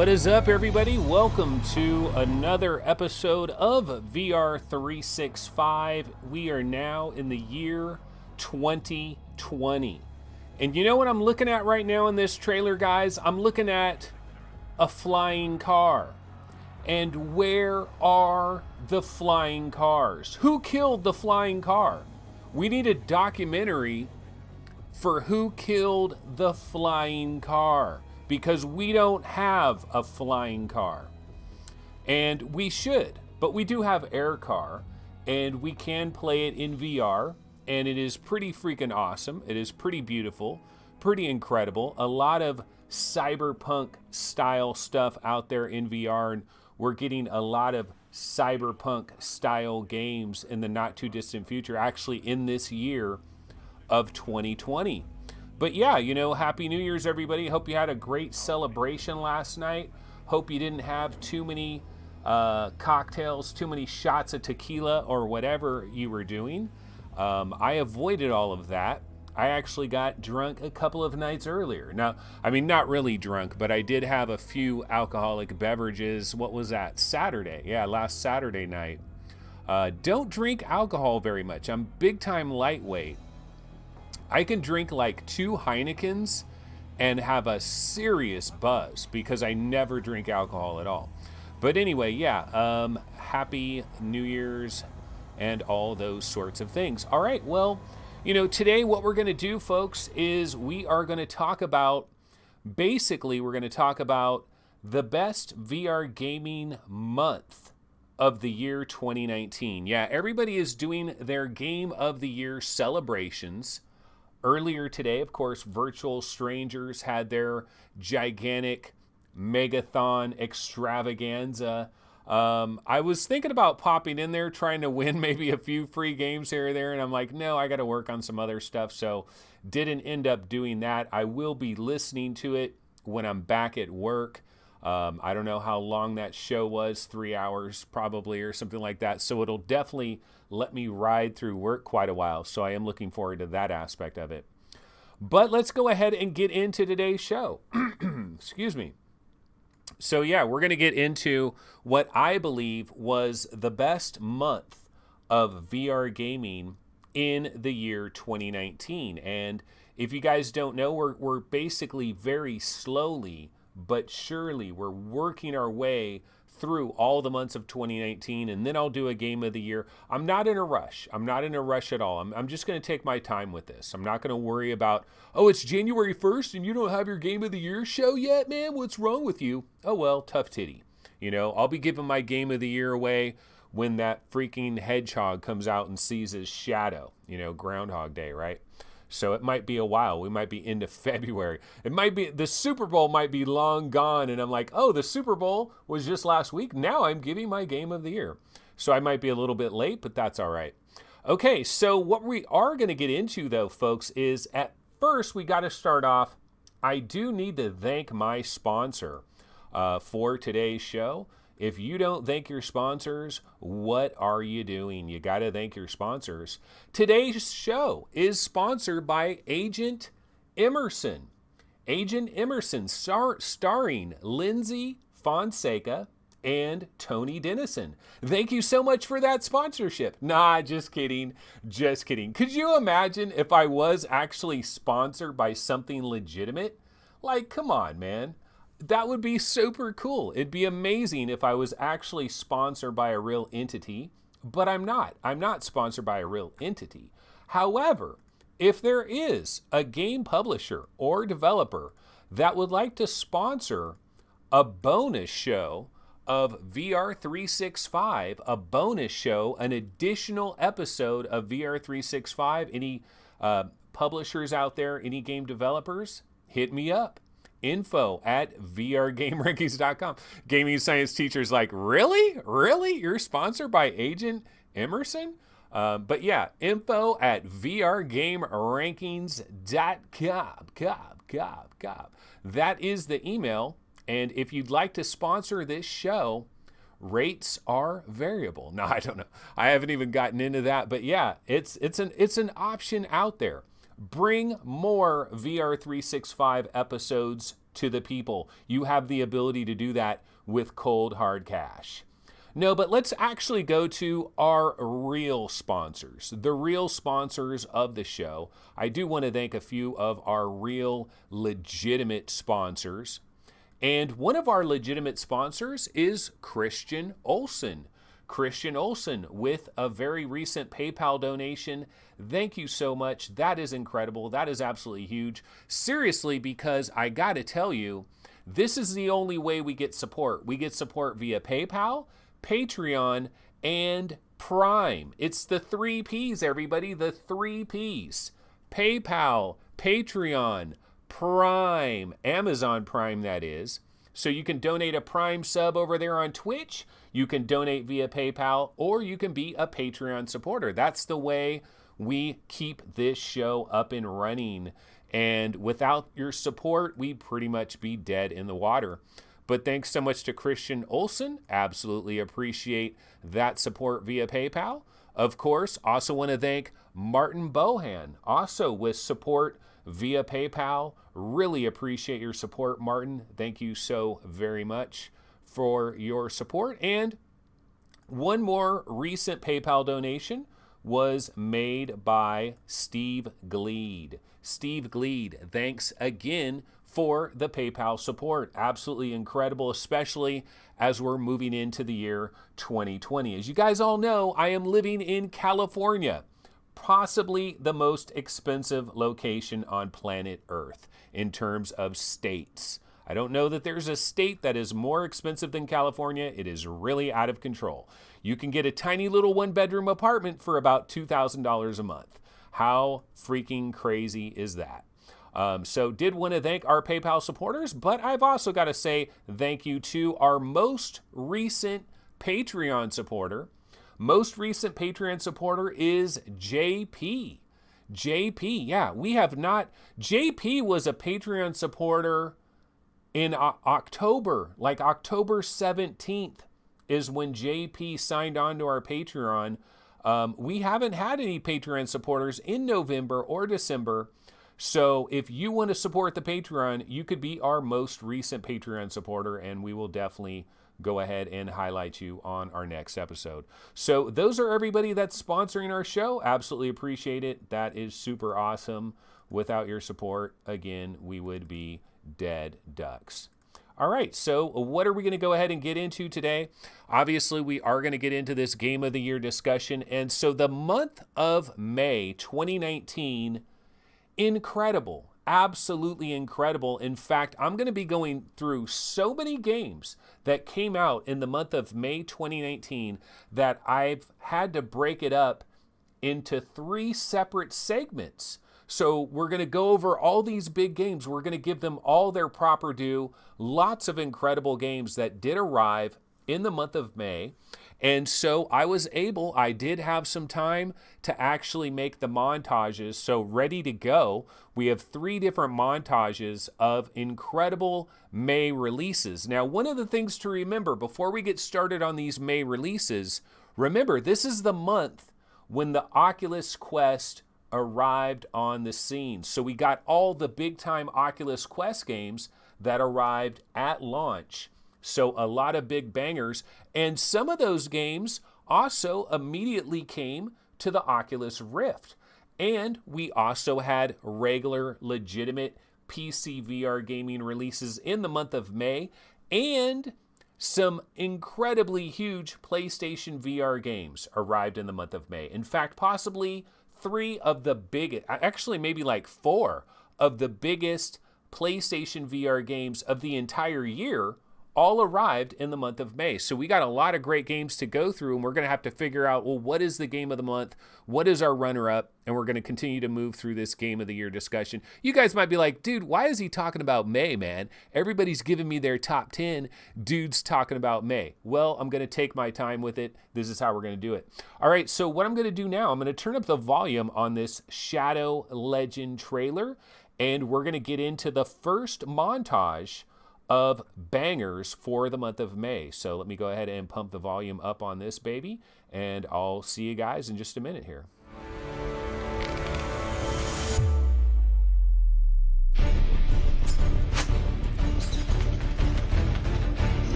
What is up, everybody? Welcome to another episode of VR 365. We are now in the year 2020. And you know what I'm looking at right now in this trailer, guys? I'm looking at a flying car. And where are the flying cars? Who killed the flying car? We need a documentary for who killed the flying car, because we don't have a flying car. And we should, but we do have Air Car, and we can play it in VR, and it is pretty freaking awesome. It is pretty beautiful, pretty incredible. A lot of cyberpunk style stuff out there in VR, and we're getting a lot of cyberpunk style games in the not too distant future, actually in this year of 2020. But yeah, you know, Happy New Year's, everybody. Hope you had a great celebration last night. Hope you didn't have too many cocktails, too many shots of tequila or whatever you were doing. I avoided all of that. I actually got drunk a couple of nights earlier. Now, I mean, not really drunk, but I did have a few alcoholic beverages. What was that? Saturday. Yeah, last Saturday night. Don't drink alcohol very much. I'm big time lightweight. I can drink like 2 Heinekens and have a serious buzz because I never drink alcohol at all. But anyway, yeah, Happy New Year's and all those sorts of things. All right, well, you know, today what we're going to do, folks, is we are going to talk about, basically, we're going to talk about the best VR gaming month of the year 2019. Yeah, everybody is doing their Game of the Year celebrations. Earlier today, of course, Virtual Strangers had their gigantic megathon extravaganza. I was thinking about popping in there, trying to win maybe a few free games here or there, and I'm like, no, I got to work on some other stuff, so didn't end up doing that. I will be listening to it when I'm back at work. I don't know how long that show was, 3 hours probably or something like that, so it'll definitely let me ride through work quite a while, so I am looking forward to that aspect of it. But let's go ahead and get into today's show. Excuse me. So yeah, we're going to get into what I believe was the best month of VR gaming in the year 2019. And if you guys don't know, we're basically very slowly but surely we're working our way through all the months of 2019, and then I'll do a Game of the Year. I'm not in a rush. I'm not in a rush at all. I'm just going to take my time with this. I'm not going to worry about, oh, it's January 1st and you don't have your Game of the Year show yet, man? What's wrong with you? Oh, well, tough titty. You know, I'll be giving my Game of the Year away when that freaking hedgehog comes out and sees his shadow. You know, Groundhog Day, right? So it might be a while. We might be into February. It might be, the Super Bowl might be long gone. And I'm like, oh, the Super Bowl was just last week. Now I'm giving my Game of the Year. So I might be a little bit late, but that's all right. Okay, so what we are going to get into, though, folks, is at first we got to start off. I do need to thank my sponsor for today's show. If you don't thank your sponsors, what are you doing? You got to thank your sponsors. Today's show is sponsored by Agent Emerson. Agent Emerson, starring Lindsay Fonseca and Tony Dennison. Thank you so much for that sponsorship. Nah, just kidding. Just kidding. Could you imagine if I was actually sponsored by something legitimate? Like, come on, man. That would be super cool. It'd be amazing if I was actually sponsored by a real entity, but I'm not. I'm not sponsored by a real entity. However, if there is a game publisher or developer that would like to sponsor a bonus show of VR 365, a bonus show, an additional episode of VR 365, any publishers out there, any game developers, hit me up. info@vrgamerankings.com. Gaming science teacher's like, really? Really? You're sponsored by Agent Emerson? But yeah, info@vrgamerankings.com. That is the email. And if you'd like to sponsor this show, rates are variable. No, I don't know. I haven't even gotten into that. But yeah, it's an option out there. Bring more VR365 episodes to the people. You have the ability to do that with cold hard cash. No, but let's actually go to our real sponsors, the real sponsors of the show. I do want to thank a few of our real legitimate sponsors. And one of our legitimate sponsors is Christian Olson. Christian Olson with a very recent PayPal donation. Thank you so much. That is incredible. That is absolutely huge. Seriously, because I got to tell you, this is the only way we get support. We get support via PayPal, Patreon, and Prime. It's the 3 Ps, everybody, the 3 Ps. PayPal, Patreon, Prime, Amazon Prime, that is. So you can donate a Prime sub over there on Twitch, you can donate via PayPal, or you can be a Patreon supporter. That's the way we keep this show up and running. And without your support, we'd pretty much be dead in the water. But thanks so much to Christian Olson. Absolutely appreciate that support via PayPal. Of course, also want to thank Martin Bohan, also with support via PayPal. Really appreciate your support, Martin. Thank you so very much for your support. And one more recent PayPal donation was made by Steve Gleed. Steve Gleed, thanks again for the PayPal support. Absolutely incredible, especially as we're moving into the year 2020. As you guys all know, I am living in California, possibly the most expensive location on planet Earth in terms of states. I don't know that there's a state that is more expensive than California. It is really out of control. You can get a tiny little 1-bedroom apartment for about $2,000 a month. How freaking crazy is that? So did want to thank our PayPal supporters, but I've also got to say thank you to our most recent Patreon supporter. Most recent Patreon supporter is JP. JP, yeah, we have not. JP was a Patreon supporter in October, like October 17th is when JP signed on to our Patreon. We haven't had any Patreon supporters in November or December. So if you want to support the Patreon, you could be our most recent Patreon supporter, and we will definitely go ahead and highlight you on our next episode. So those are everybody that's sponsoring our show. Absolutely appreciate it. That is super awesome. Without your support, again, we would be dead ducks. All right, so what are we going to go ahead and get into today? Obviously, we are going to get into this Game of the Year discussion. And so the month of May 2019, incredible, absolutely incredible. In fact, I'm going to be going through so many games that came out in the month of May 2019 that I've had to break it up into 3 separate segments. So we're going to go over all these big games. We're going to give them all their proper due. Lots of incredible games that did arrive in the month of May. And so I did have some time to actually make the montages. So ready to go. We have 3 different montages of incredible May releases. Now, one of the things to remember before we get started on these May releases, remember, this is the month when the Oculus Quest arrived on the scene. So we got all the big time Oculus Quest games that arrived at launch. So a lot of big bangers, and some of those games also immediately came to the Oculus Rift. And we also had regular legitimate PC VR gaming releases in the month of May, and some incredibly huge PlayStation VR games arrived in the month of May. In fact, possibly 3 of the biggest, actually maybe like 4 of the biggest PlayStation VR games of the entire year all arrived in the month of May. So we got a lot of great games to go through, and we're going to have to figure out, well, what is the game of the month? What is our runner-up? And we're going to continue to move through this game of the year discussion. You guys might be like, dude, why is he talking about May, man? Everybody's giving me their top 10. Dude's talking about May. Well, I'm going to take my time with it. This is how we're going to do it. All right, so what I'm going to do now, I'm going to turn up the volume on this Shadow Legend trailer, and we're going to get into the first montage of bangers for the month of May. So let me go ahead and pump the volume up on this baby, and I'll see you guys in just a minute here.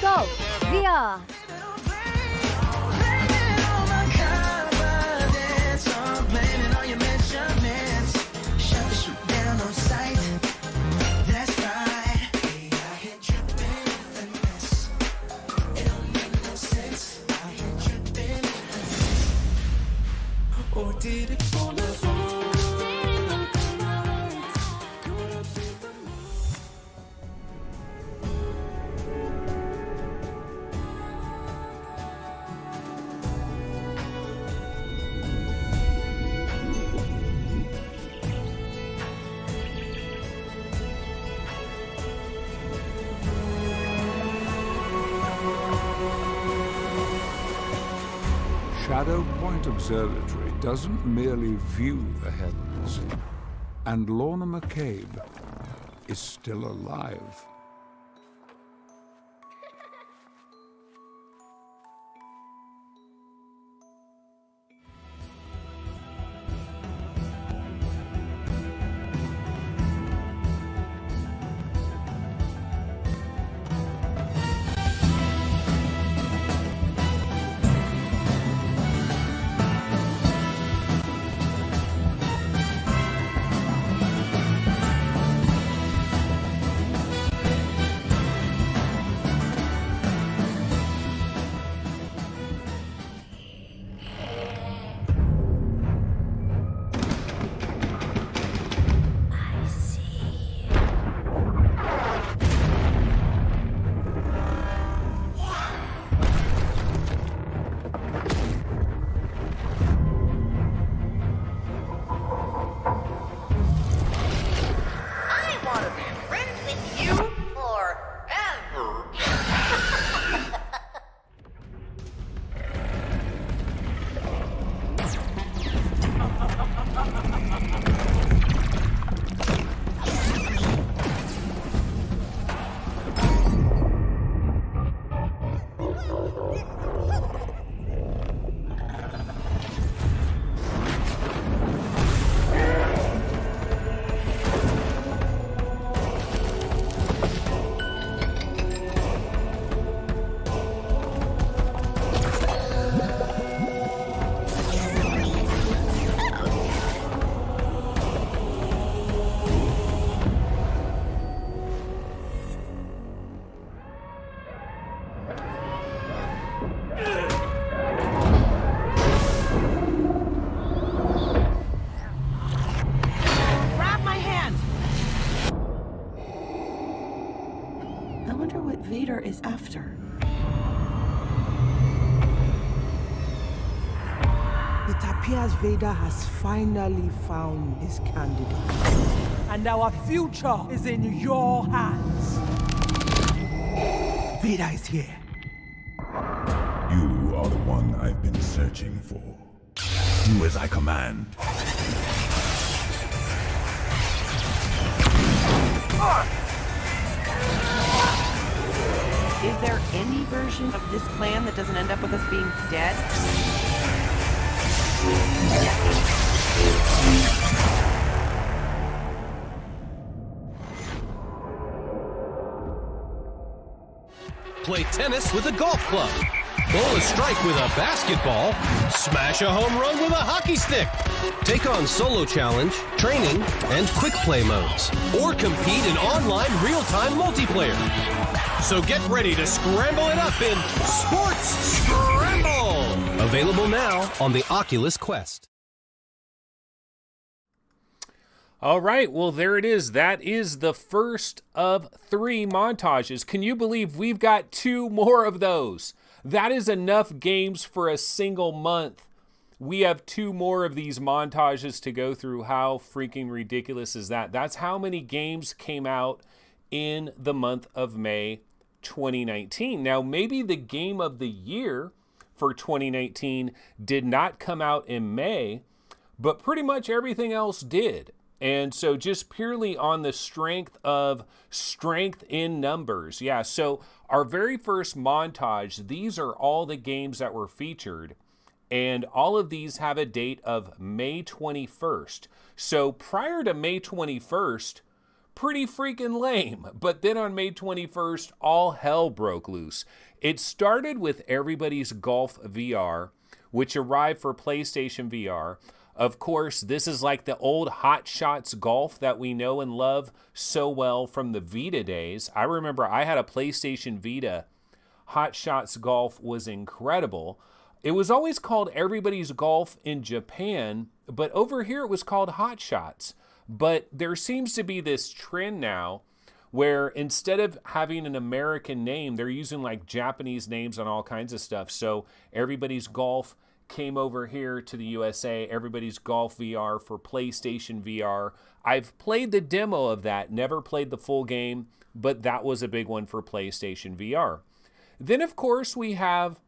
go. VR. Or did it fall apart? Shadow Point Observatory doesn't merely view the heavens, and Lorna McCabe is still alive. Vader is after. It appears Vader has finally found his candidate. And our future is in your hands. Vader is here. You are the one I've been searching for. Do as I command. Is there any version of this plan that doesn't end up with us being dead? Play tennis with a golf club. Bowl a strike with a basketball. Smash a home run with a hockey stick. Take on solo challenge, training, and quick play modes. Or compete in online real-time multiplayer. So get ready to scramble it up in Sports Scramble! Available now on the Oculus Quest. All right, well, there it is. That is the first of 3 montages. Can you believe we've got 2 more of those? That is enough games for a single month. We have 2 more of these montages to go through. How freaking ridiculous is that? That's how many games came out in the month of May 2019. Now, maybe the game of the year for 2019 did not come out in May, but pretty much everything else did. And so just purely on the strength in numbers. Yeah, so our very first montage, these are all the games that were featured. And all of these have a date of May 21st. So prior to May 21st, Pretty freaking lame. But then on May 21st, all hell broke loose. It started with Everybody's Golf VR, which arrived for PlayStation VR. Of course, this is like the old Hot Shots Golf that we know and love so well from the Vita days. I remember I had a PlayStation Vita. Hot Shots Golf was incredible. It was always called Everybody's Golf in Japan, but over here it was called Hot Shots. But there seems to be this trend now where instead of having an American name, they're using like Japanese names on all kinds of stuff. So Everybody's Golf came over here to the USA, Everybody's Golf VR for PlayStation VR. I've played the demo of that, never played the full game, but that was a big one for PlayStation VR. Then, of course, we have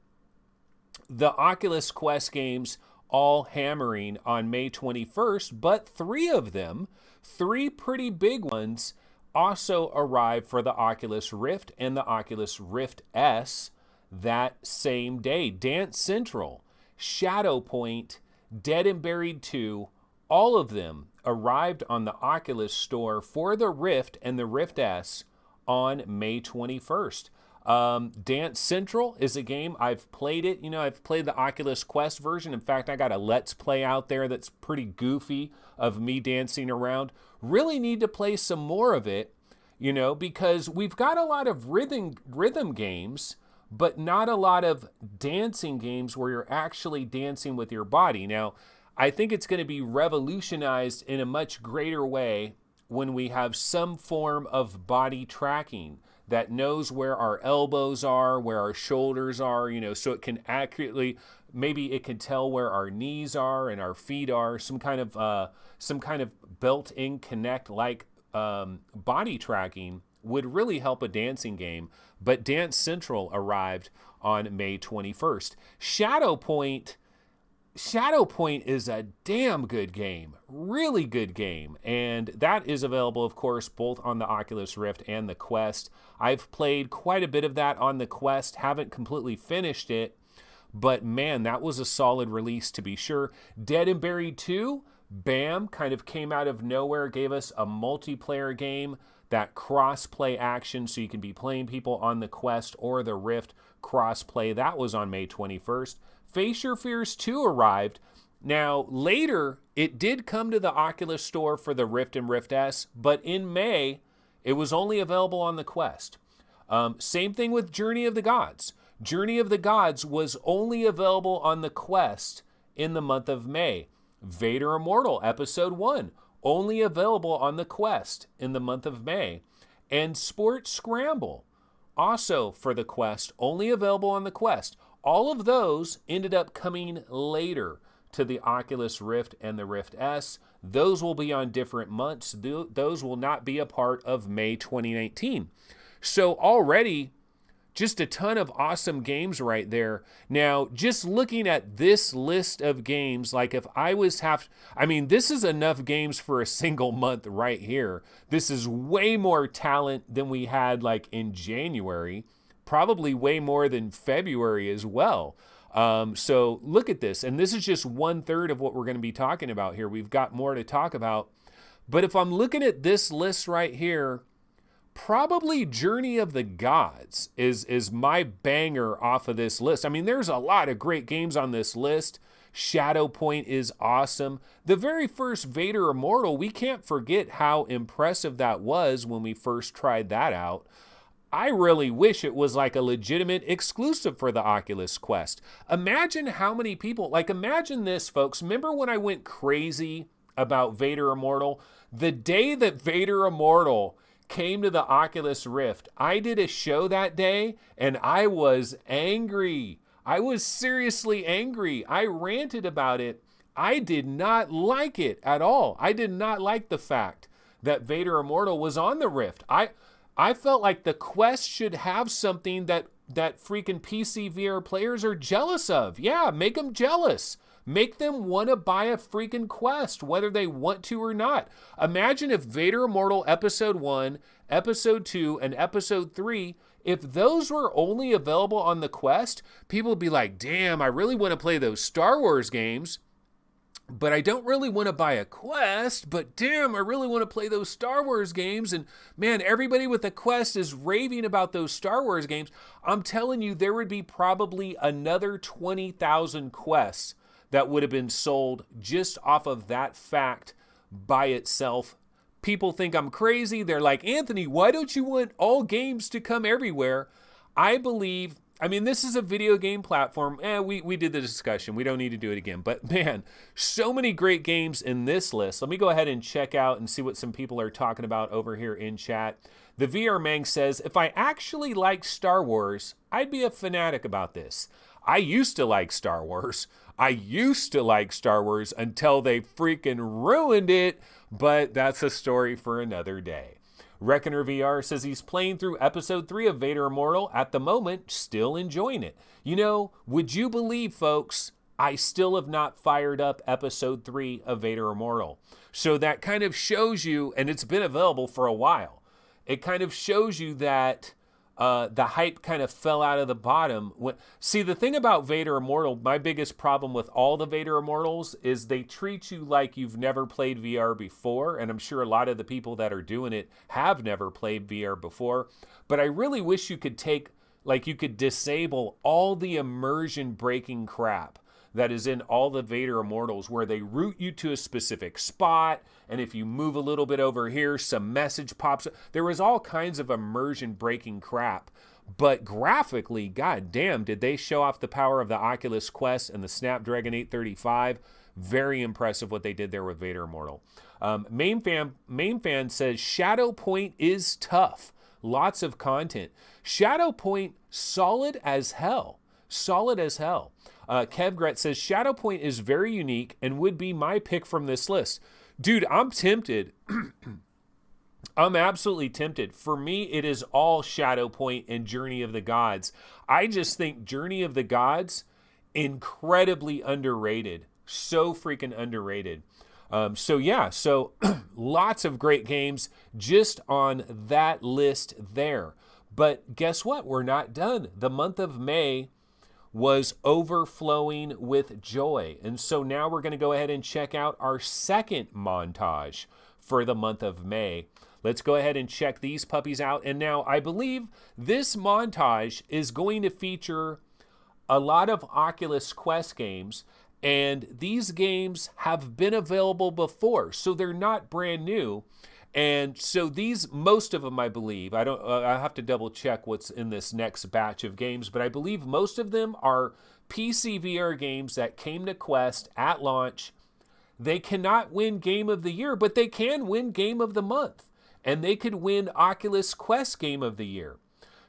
the Oculus Quest games all hammering on May 21st, but three of them, three pretty big ones, also arrived for the Oculus Rift and the Oculus Rift S that same day. Dance Central, Shadow Point, Dead and Buried 2, all of them arrived on the Oculus Store for the Rift and the Rift S on May 21st. Dance Central is a game, I've played it. You know, I've played the Oculus Quest version. In fact, I got a Let's Play out there that's pretty goofy of me dancing around. Really need to play some more of it, you know, because we've got a lot of rhythm games, but not a lot of dancing games where you're actually dancing with your body. Now, I think it's going to be revolutionized in a much greater way when we have some form of body tracking that knows where our elbows are, where our shoulders are, you know, so it can accurately, maybe it can tell where our knees are and our feet are, some kind of built-in Kinect like body tracking would really help a dancing game. But Dance Central arrived on May 21st. Shadow Point is a damn good game, really good game, and that is available, of course, both on the Oculus Rift and the Quest. I've played quite a bit of that on the Quest, haven't completely finished it, but man, that was a solid release to be sure. Dead and Buried 2, bam, kind of came out of nowhere, gave us a multiplayer game, that cross-play action, so you can be playing people on the Quest or the Rift cross-play. That was on May 21st. Face Your Fears 2 arrived. Now, later, it did come to the Oculus Store for the Rift and Rift S, but in May, it was only available on the Quest. Same thing with Journey of the Gods. Journey of the Gods was only available on the Quest in the month of May. Vader Immortal Episode 1, only available on the Quest in the month of May. And Sport Scramble, also for the Quest, only available on the Quest. All of those ended up coming later to the Oculus Rift and the Rift S. Those will be on different months. Those will not be a part of May 2019. So already, just a ton of awesome games right there. Now, just looking at this list of games, like if I was this is enough games for a single month right here. This is way more talent than we had like in January, probably way more than February as well. So look at this. And this is just 1/3 of what we're going to be talking about here. We've got more to talk about. But if I'm looking at this list right here, probably Journey of the Gods is my banger off of this list. I mean, there's a lot of great games on this list. Shadow Point is awesome. The very first Vader Immortal, we can't forget how impressive that was when we first tried that out. I really wish it was like a legitimate exclusive for the Oculus Quest. Imagine how many people, imagine this, folks. Remember when I went crazy about Vader Immortal? The day that Vader Immortal came to the Oculus Rift, I did a show that day and I was angry. I was seriously angry. I ranted about it. I did not like it at all. I did not like the fact that Vader Immortal was on the Rift. I felt like the Quest should have something that freaking PC VR players are jealous of. Yeah, make them jealous. Make them want to buy a freaking Quest, whether they want to or not. Imagine if Vader Immortal Episode 1, Episode 2, and Episode 3, if those were only available on the Quest, people would be like, damn, I really want to play those Star Wars games. but I don't really want to buy a Quest, but damn, I really want to play those Star Wars games. And man, everybody with a Quest is raving about those Star Wars games. I'm telling you, there would be probably another 20,000 Quests that would have been sold just off of that fact by itself. People think I'm crazy. They're like, Anthony, why don't you want all games to come everywhere? I believe, I mean, this is a video game platform. We did the discussion. We don't need to do it again. But man, so many great games in this list. Let me go ahead and check out and see what some people are talking about over here in chat. The VR Mang says, if I actually like Star Wars, I'd be a fanatic about this. I used to like Star Wars. I used to like Star Wars until they freaking ruined it. But that's a story for another day. Reckoner VR says he's playing through episode 3 of Vader Immortal at the moment, still enjoying it. You know, would you believe, folks, I still have not fired up episode 3 of Vader Immortal. So that kind of shows you, and it's been available for a while, it kind of shows you that the hype kind of fell out of the bottom. See, the thing about Vader Immortal, my biggest problem with all the Vader Immortals is they treat you like you've never played VR before, and I'm sure a lot of the people that are doing it have never played VR before, but I really wish you could you could disable all the immersion breaking crap that is in all the Vader Immortals, where they route you to a specific spot, and if you move a little bit over here, some message pops up. There was all kinds of immersion breaking crap, but graphically, god damn, did they show off the power of the Oculus Quest and the Snapdragon 835. Very impressive what they did there with Vader Immortal. Main fan says, Shadow Point is tough. Lots of content. Shadow Point, solid as hell. Solid as hell. Kevgret says, Shadow Point is very unique and would be my pick from this list. Dude, I'm tempted. I'm absolutely tempted. For me, it is all Shadow Point and Journey of the Gods. I just think Journey of the Gods, incredibly underrated. So freaking underrated. So lots of great games just on that list there. But guess what? We're not done. The month of May was overflowing with joy. And so now we're going to go ahead and check out our second montage for the month of May. Let's go ahead and check these puppies out. And now I believe this montage is going to feature a lot of Oculus Quest games, and these games have been available before, so they're not brand new. And so these, most of them, I believe, I have to double check what's in this next batch of games, but I believe most of them are PC VR games that came to Quest at launch. They cannot win Game of the Year, but they can win Game of the Month, and they could win Oculus Quest Game of the Year.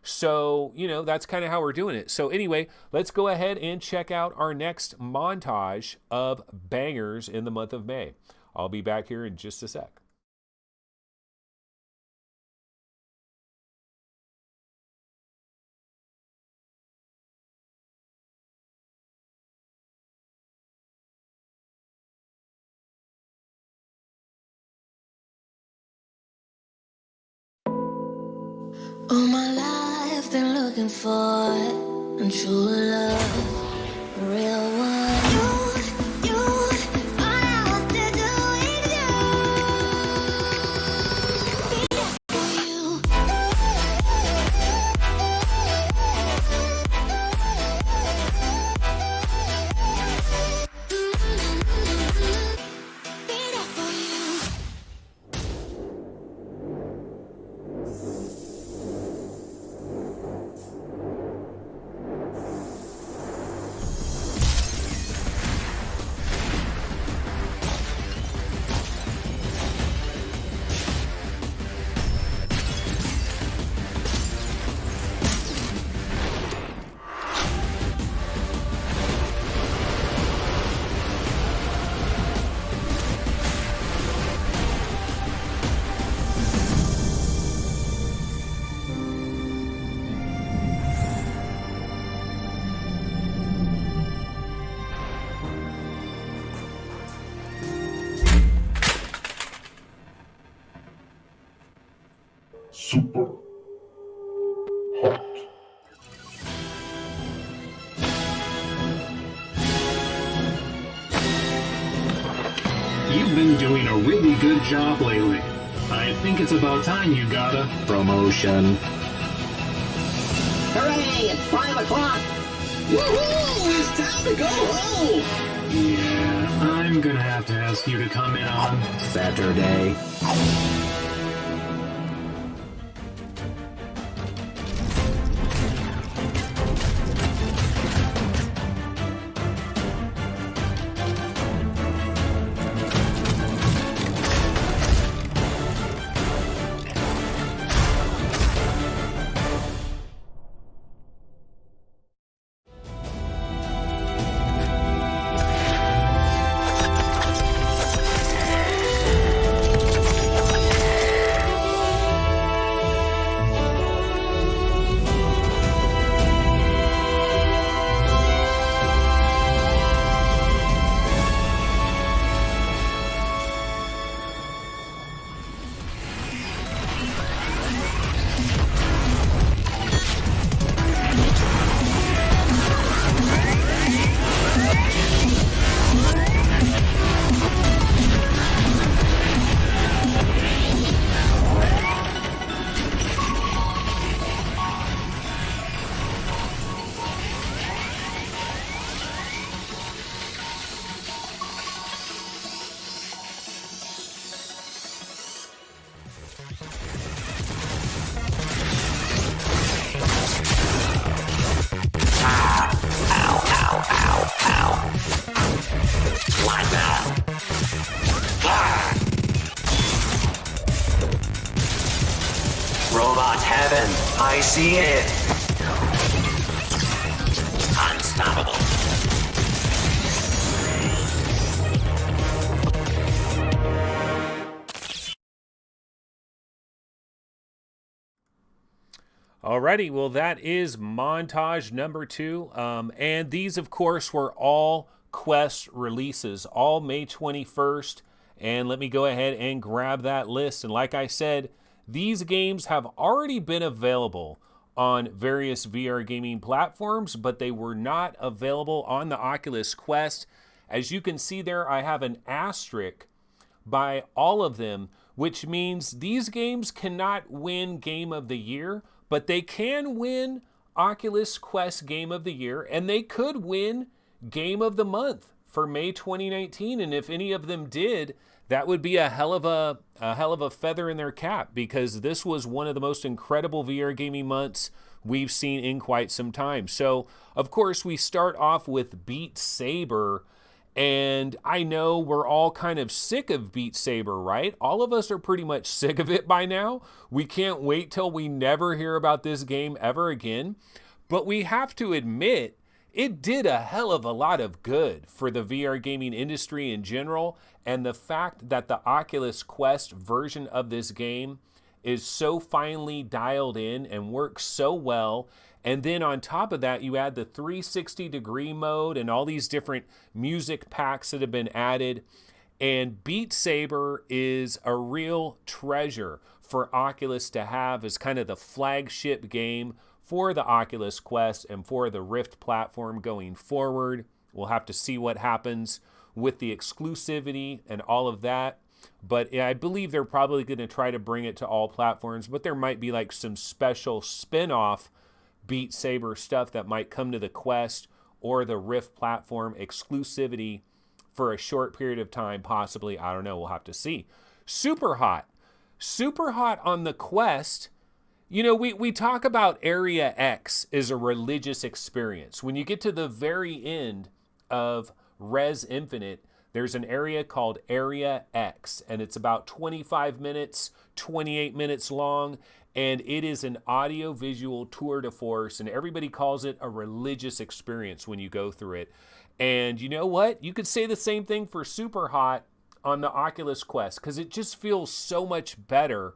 So, you know, that's kind of how we're doing it. So anyway, let's go ahead and check out our next montage of bangers in the month of May. I'll be back here in just a sec. All my life been looking for a true love, a real one. You, all I want to do is you. Be there for you. Super hot. doing a really good job lately. I think it's about time you got a promotion. Hooray! It's 5 o'clock! Woohoo! It's time to go home! Yeah, I'm gonna have to ask you to come in on Saturday. Robot heaven, I see it. Unstoppable. Alrighty, well that is montage number 2. And these, of course, were all Quest releases, all May 21st. And let me go ahead and grab that list. And like I said, these games have already been available on various VR gaming platforms, but they were not available on the Oculus Quest. As you can see there, I have an asterisk by all of them, which means these games cannot win Game of the Year, but they can win Oculus Quest Game of the Year, and they could win Game of the Month for May 2019. And if any of them did, that would be a hell of a feather in their cap, because this was one of the most incredible VR gaming months we've seen in quite some time. So, of course, we start off with Beat Saber, and I know we're all kind of sick of Beat Saber, right? All of us are pretty much sick of it by now. We can't wait till we never hear about this game ever again. But we have to admit, it did a hell of a lot of good for the VR gaming industry in general, and the fact that the Oculus Quest version of this game is so finely dialed in and works so well. And then on top of that, you add the 360-degree mode and all these different music packs that have been added. And Beat Saber is a real treasure for Oculus to have as kind of the flagship game for the Oculus Quest and for the Rift platform going forward. We'll have to see what happens with the exclusivity and all of that. But I believe they're probably going to try to bring it to all platforms, but there might be like some special spin-off Beat Saber stuff that might come to the Quest or the Rift platform exclusivity for a short period of time, possibly. I don't know. We'll have to see. Super hot on the Quest. You know, we talk about Area X is a religious experience. When you get to the very end of Res Infinite, there's an area called Area X, and it's about 25 minutes, 28 minutes long, and it is an audio-visual tour de force, and everybody calls it a religious experience when you go through it. And you know what? You could say the same thing for Super Hot on the Oculus Quest, because it just feels so much better.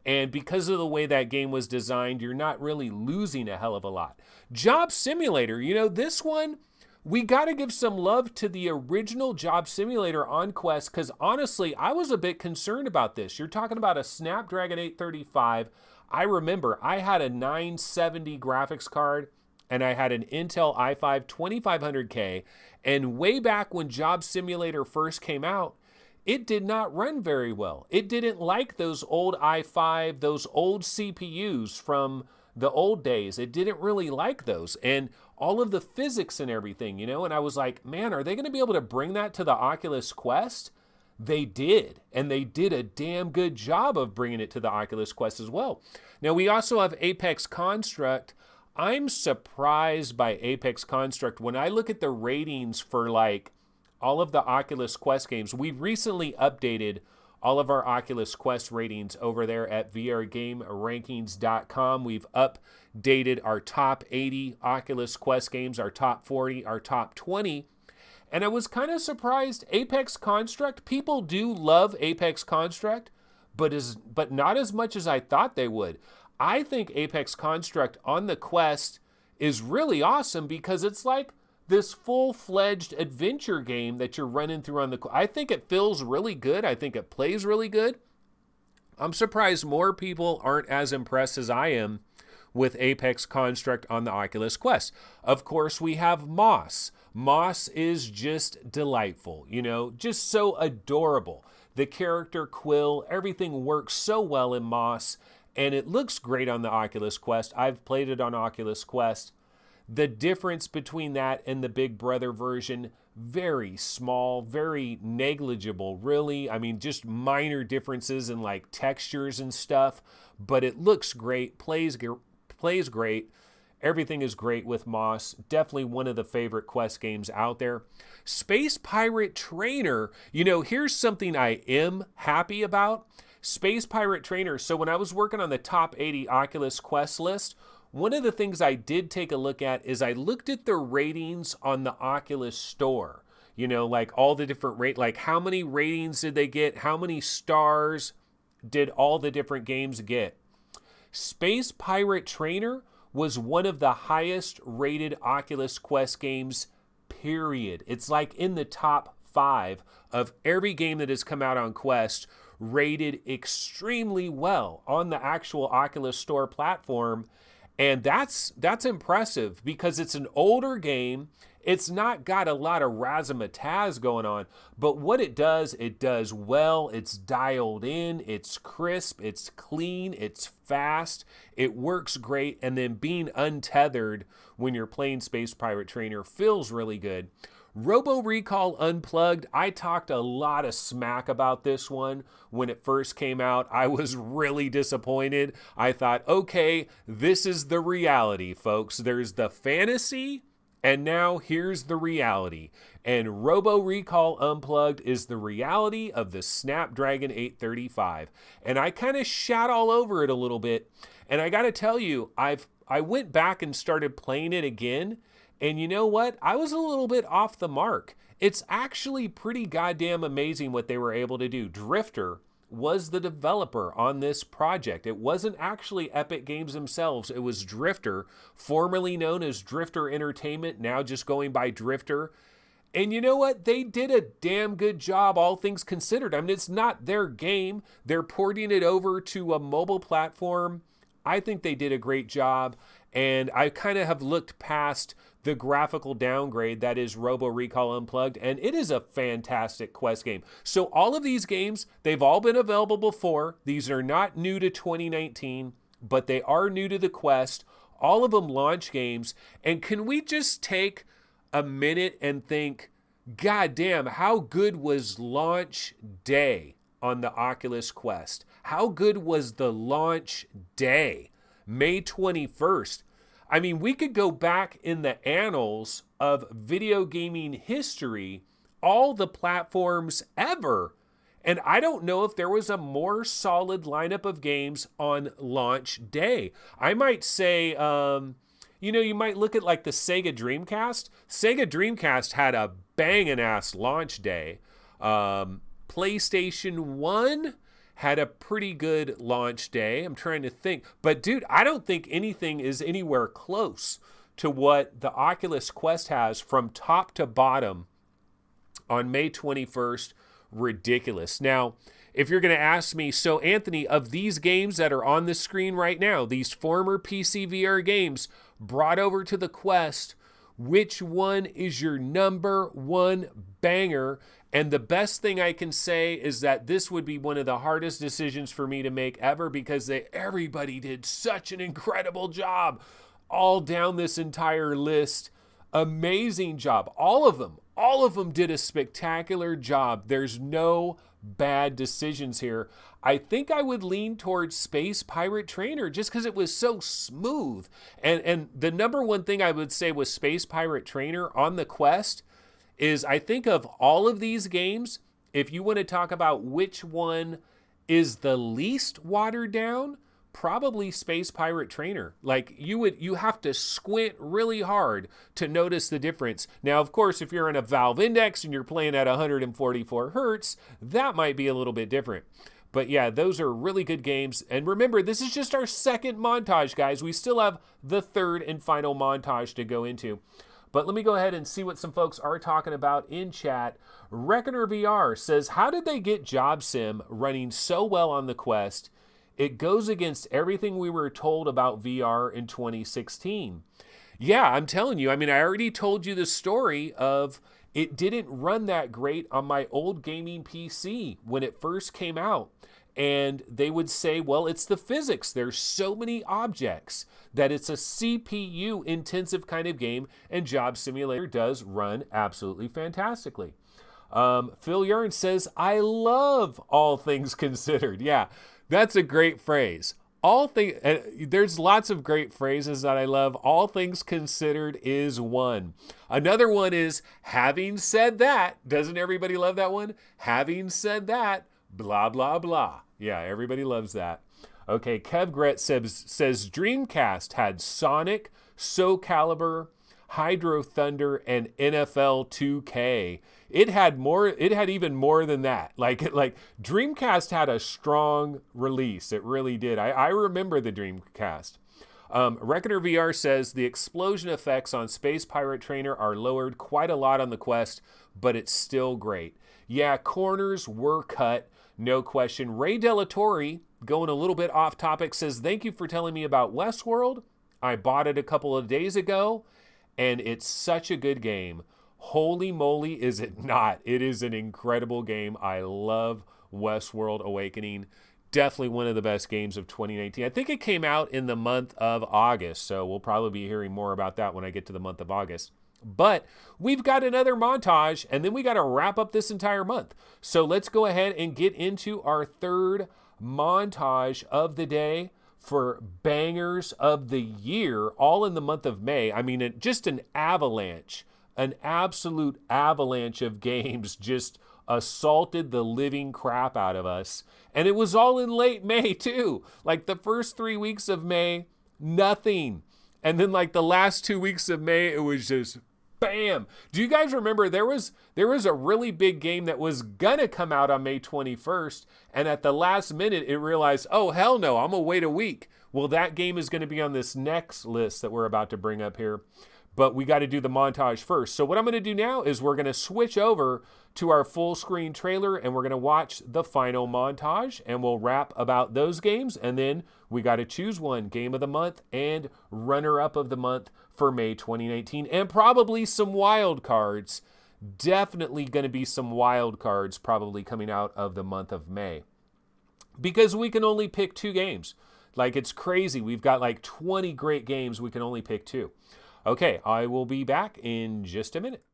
And because of the way that game was designed, you're not really losing a hell of a lot. Job Simulator, you know, this one, we got to give some love to the original Job Simulator on Quest, because honestly, I was a bit concerned about this. You're talking about a Snapdragon 835. I remember I had a 970 graphics card, and I had an Intel i5 2500K, and way back when Job Simulator first came out, it did not run very well. It didn't like those old i5, those old CPUs from the old days. It didn't really like those. And all of the physics and everything, you know, and I was like, man, are they going to be able to bring that to the Oculus Quest? They did, and they did a damn good job of bringing it to the Oculus Quest as well. Now, we also have Apex Construct. I'm surprised by Apex Construct. When I look at the ratings for like all of the Oculus Quest games, we recently updated all of our Oculus Quest ratings over there at vrgamerankings.com. We've updated our top 80 Oculus Quest games, our top 40, our top 20. And I was kind of surprised. Apex Construct, people do love Apex Construct, but not as much as I thought they would. I think Apex Construct on the Quest is really awesome because it's like this full-fledged adventure game that you're running through on the... I think it feels really good. I think it plays really good. I'm surprised more people aren't as impressed as I am with Apex Construct on the Oculus Quest. Of course, we have Moss. Moss is just delightful, you know, just so adorable. The character Quill, everything works so well in Moss, and it looks great on the Oculus Quest. I've played it on Oculus Quest. The difference between that and the Big Brother version, very small, very negligible, really. I mean, just minor differences in like textures and stuff, but it looks great, plays great. Everything is great with Moss. Definitely one of the favorite Quest games out there. Space Pirate Trainer, you know, here's something I am happy about. Space Pirate Trainer, so when I was working on the top 80 Oculus Quest list, one of the things I did take a look at is I looked at the ratings on the Oculus Store. You know, like all the different like how many ratings did they get? How many stars did all the different games get? Space Pirate Trainer was one of the highest rated Oculus Quest games, period. It's like in the top 5 of every game that has come out on Quest, rated extremely well on the actual Oculus Store platform. And that's impressive because it's an older game. It's not got a lot of razzmatazz going on, but what it does well. It's dialed in, it's crisp, it's clean, it's fast, it works great, and then being untethered when you're playing Space Pirate Trainer feels really good. Robo Recall Unplugged, I talked a lot of smack about this one when it first came out. I was really disappointed. I thought, okay, this is the reality, folks. There's the fantasy, and now here's the reality. And Robo Recall Unplugged is the reality of the Snapdragon 835. And I kind of shat all over it a little bit. And I got to tell you, I went back and started playing it again. And you know what? I was a little bit off the mark. It's actually pretty goddamn amazing what they were able to do. Drifter was the developer on this project. It wasn't actually Epic Games themselves. It was Drifter, formerly known as Drifter Entertainment, now just going by Drifter. And you know what? They did a damn good job, all things considered. I mean, it's not their game. They're porting it over to a mobile platform. I think they did a great job. And I kind of have looked past the graphical downgrade that is Robo Recall Unplugged, and it is a fantastic Quest game. So all of these games, they've all been available before. These are not new to 2019, but they are new to the Quest. All of them launch games. And can we just take a minute and think, God damn, how good was launch day on the Oculus Quest? How good was the launch day? May 21st. I mean, we could go back in the annals of video gaming history, all the platforms ever, and I don't know if there was a more solid lineup of games on launch day. I might say, you know, you might look at like the Sega Dreamcast. Sega Dreamcast had a banging ass launch day. PlayStation 1 had a pretty good launch day. I'm trying to think. But dude, I don't think anything is anywhere close to what the Oculus Quest has from top to bottom on May 21st. Ridiculous. Now, if you're going to ask me, so Anthony, of these games that are on the screen right now, these former PC VR games brought over to the Quest, which one is your number one banger? And the best thing I can say is that this would be one of the hardest decisions for me to make ever, because everybody did such an incredible job all down this entire list. Amazing job. All of them did a spectacular job. There's no bad decisions here. I think I would lean towards Space Pirate Trainer just because it was so smooth. And the number one thing I would say with Space Pirate Trainer on the Quest is, I think of all of these games, if you want to talk about which one is the least watered down, probably Space Pirate Trainer. Like, you have to squint really hard to notice the difference. Now, of course, if you're in a Valve Index and you're playing at 144 hertz, that might be a little bit different. But yeah, those are really good games. And remember, this is just our second montage, guys. We still have the third and final montage to go into. But let me go ahead and see what some folks are talking about in chat. Reckoner VR says, how did they get Job Sim running so well on the Quest? It goes against everything we were told about VR in 2016. Yeah, I'm telling you. I mean, I already told you the story of it didn't run that great on my old gaming PC when it first came out. And they would say, well, it's the physics. There's so many objects that it's a CPU intensive kind of game, and Job Simulator does run absolutely fantastically. Phil Yarn says, I love All Things Considered. Yeah, that's a great phrase. There's lots of great phrases that I love. All Things Considered is one. Another one is, having said that. Doesn't everybody love that one? Having said that, blah, blah, blah. Yeah, everybody loves that. Okay, Kev Gret says Dreamcast had Sonic, Soul Calibur, Hydro Thunder, and NFL 2K. It had even more than that. Like Dreamcast had a strong release. It really did. I remember the Dreamcast. Reckoner VR says the explosion effects on Space Pirate Trainer are lowered quite a lot on the Quest, but it's still great. Yeah, corners were cut, no question. Ray Delatorre, going a little bit off topic, says, thank you for telling me about Westworld. I bought it a couple of days ago, and it's such a good game. Holy moly, is it not? It is an incredible game. I love Westworld Awakening. Definitely one of the best games of 2019. I think it came out in the month of August, so we'll probably be hearing more about that when I get to the month of August. But we've got another montage, and then we got to wrap up this entire month. So let's go ahead and get into our third montage of the day for bangers of the year, all in the month of May. I mean, just an avalanche, an absolute avalanche of games just assaulted the living crap out of us. And it was all in late May too. Like the first 3 weeks of May, nothing. And then like the last 2 weeks of May, it was just bam. Do you guys remember there was a really big game that was gonna come out on May 21st, and at the last minute it realized, oh hell no, I'm gonna wait a week. Well, that game is gonna be on this next list that we're about to bring up here. But we got to do the montage first. So what I'm going to do now is we're going to switch over to our full screen trailer, and we're going to watch the final montage, and we'll rap about those games. And then we got to choose one, game of the month and runner up of the month for May 2019, and probably some wild cards. Definitely going to be some wild cards probably coming out of the month of May, because we can only pick 2 games. Like, it's crazy. We've got like 20 great games. We can only pick 2. Okay, I will be back in just a minute.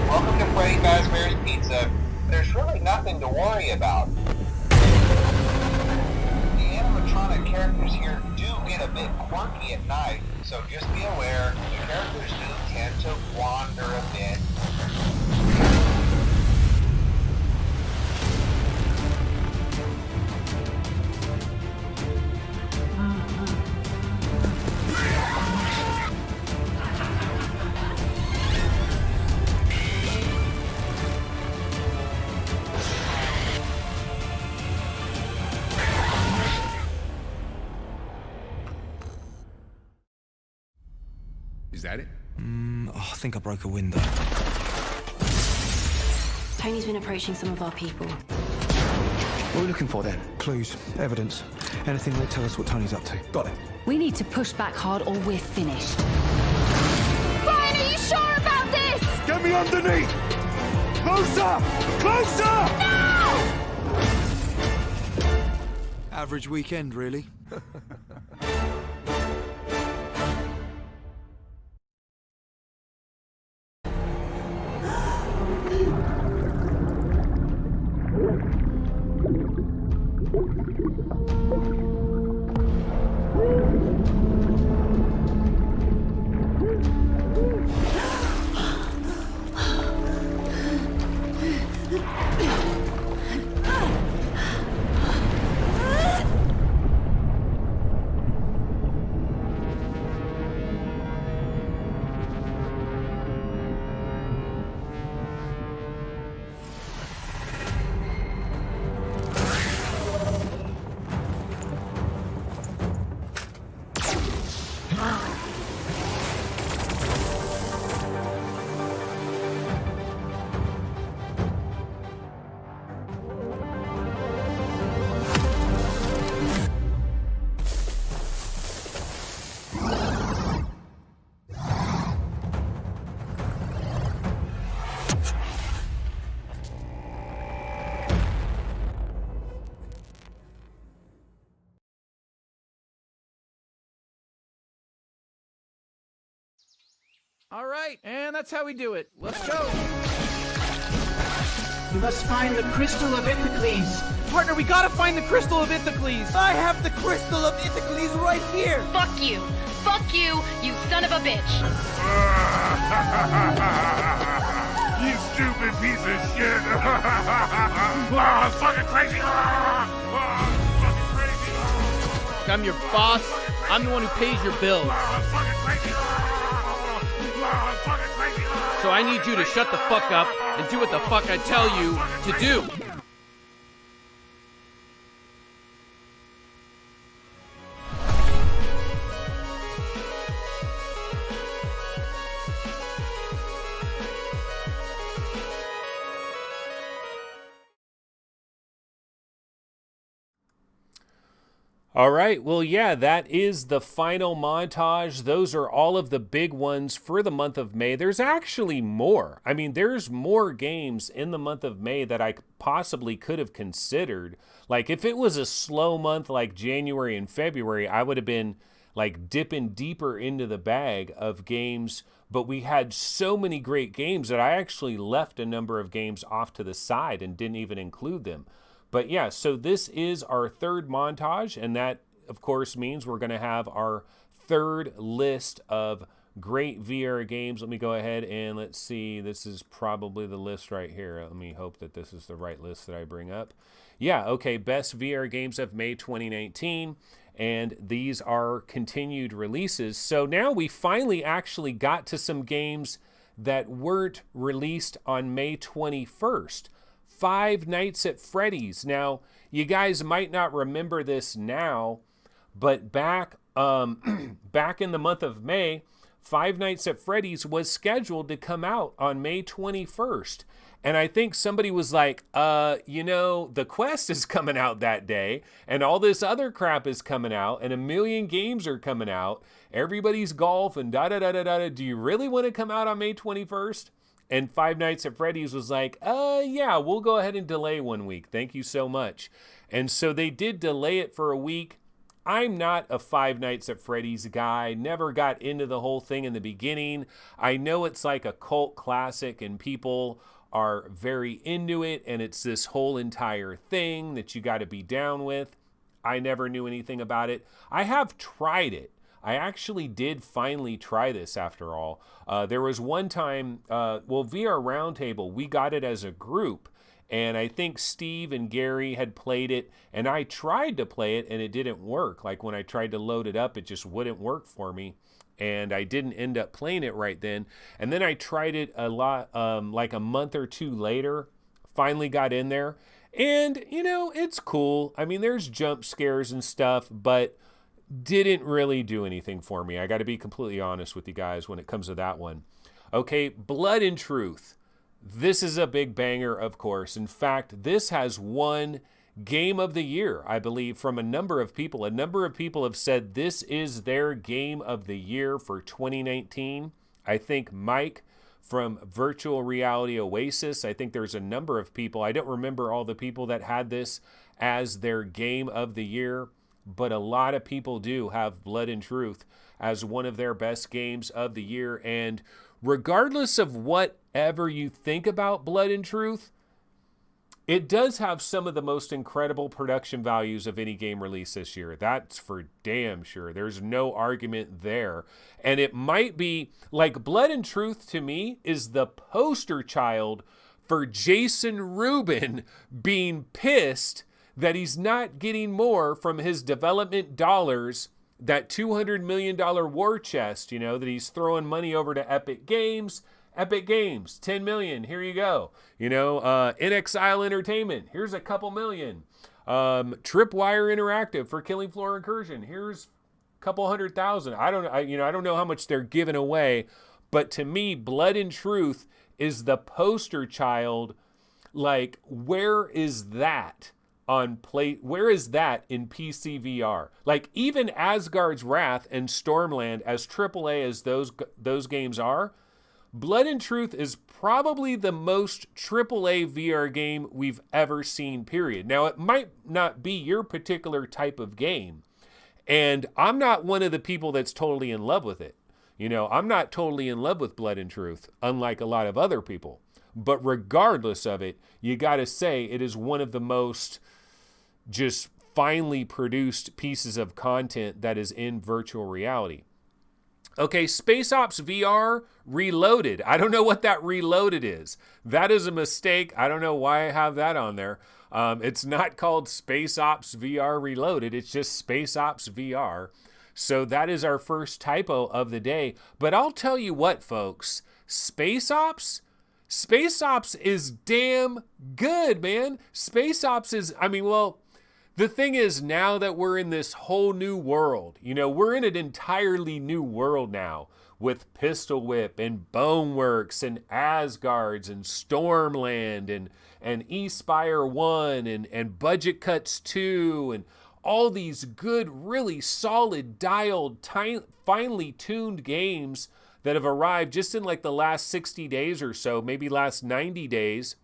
Welcome to Freddy Fazbear's Pizza. There's really nothing to worry about. Characters here do get a bit quirky at night, so just be aware, the characters do tend to wander a bit. Is that it? I think I broke a window. Tony's been approaching some of our people. What are we looking for then? Clues, evidence, anything that tell us what Tony's up to. Got it. We need to push back hard or we're finished. Brian, are you sure about this? Get me underneath! Closer! Closer! No! Average weekend, really. All right, and that's how we do it. Let's go. You must find the Crystal of Ithacles. Partner, we gotta find the Crystal of Ithacles. I have the Crystal of Ithacles right here. Fuck you. Fuck you, you son of a bitch. You stupid piece of shit! Fucking crazy! Fucking crazy! I'm your boss. I'm the one who pays your bills. Fucking crazy! Fucking crazy! So I need you to shut the fuck up and do what the fuck I tell you to do. All right, well, yeah, that is the final montage. Those are all of the big ones for the month of May. There's actually more. I mean, there's more games in the month of May that I possibly could have considered. Like, if it was a slow month like January and February, I would have been, like, dipping deeper into the bag of games. But we had so many great games that I actually left a number of games off to the side and didn't even include them. But yeah, so this is our third montage, and that, of course, means we're going to have our third list of great VR games. Let me go ahead and let's see. This is probably the list right here. Let me hope that this is the right list that I bring up. Yeah, okay, best VR games of May 2019, and these are continued releases. So now we finally actually got to some games that weren't released on May 21st. Five Nights at Freddy's. Now, you guys might not remember this now, but back in the month of May, Five Nights at Freddy's was scheduled to come out on May 21st. And I think somebody was like, the Quest is coming out that day, and all this other crap is coming out, and a million games are coming out. Everybody's golf and da-da-da-da-da. Do you really want to come out on May 21st? And Five Nights at Freddy's was like, yeah, we'll go ahead and delay 1 week. Thank you so much. And so they did delay it for a week. I'm not a Five Nights at Freddy's guy. Never got into the whole thing in the beginning. I know it's like a cult classic and people are very into it. And it's this whole entire thing that you got to be down with. I never knew anything about it. I have tried it. I actually did finally try this after all. There was one time, VR Roundtable, we got it as a group, and I think Steve and Gary had played it, and I tried to play it, and it didn't work. Like when I tried to load it up, it just wouldn't work for me, and I didn't end up playing it right then. And then I tried it a lot, like a month or two later, finally got in there, and, it's cool. I mean, there's jump scares and stuff, but didn't really do anything for me. I got to be completely honest with you guys when it comes to that one. Okay, Blood and Truth. This is a big banger, of course. In fact, this has won Game of the Year, I believe, from a number of people. A number of people have said this is their Game of the Year for 2019. I think Mike from Virtual Reality Oasis, I think there's a number of people. I don't remember all the people that had this as their Game of the Year, but a lot of people do have Blood and Truth as one of their best games of the year. And regardless of whatever you think about Blood and Truth, it does have some of the most incredible production values of any game released this year. That's for damn sure. There's no argument there. And it might be, like, Blood and Truth to me is the poster child for Jason Rubin being pissed that he's not getting more from his development dollars, that $200 million war chest, you know, that he's throwing money over to Epic Games. Epic Games, 10 million, here you go. You know, NXile Entertainment, here's a couple million. Tripwire Interactive for Killing Floor Incursion, here's a couple 100,000. I don't know how much they're giving away, but to me, Blood and Truth is the poster child. Like, where is that on where is that in PC VR? Like, even Asgard's Wrath and Stormland, as AAA as those games are, Blood and Truth is probably the most AAA VR game we've ever seen, period. Now, it might not be your particular type of game, and I'm not one of the people that's totally in love with it. You know, I'm not totally in love with Blood and Truth, unlike a lot of other people. But regardless of it, you got to say it is one of the most just finely produced pieces of content that is in virtual reality. Okay, Space Ops VR Reloaded. I don't know what that Reloaded is. That is a mistake. I don't know why I have that on there. It's not called Space Ops VR Reloaded. It's just Space Ops VR. So that is our first typo of the day. But I'll tell you what, folks. Space Ops is damn good, man. Space Ops is, the thing is, now that we're in this whole new world, you know, we're in an entirely new world now with Pistol Whip and Boneworks and Asgards and Stormland and Espire 1 and Budget Cuts 2 and all these good, really solid, dialed, finely tuned games that have arrived just in like the last 60 days or so, maybe last 90 days.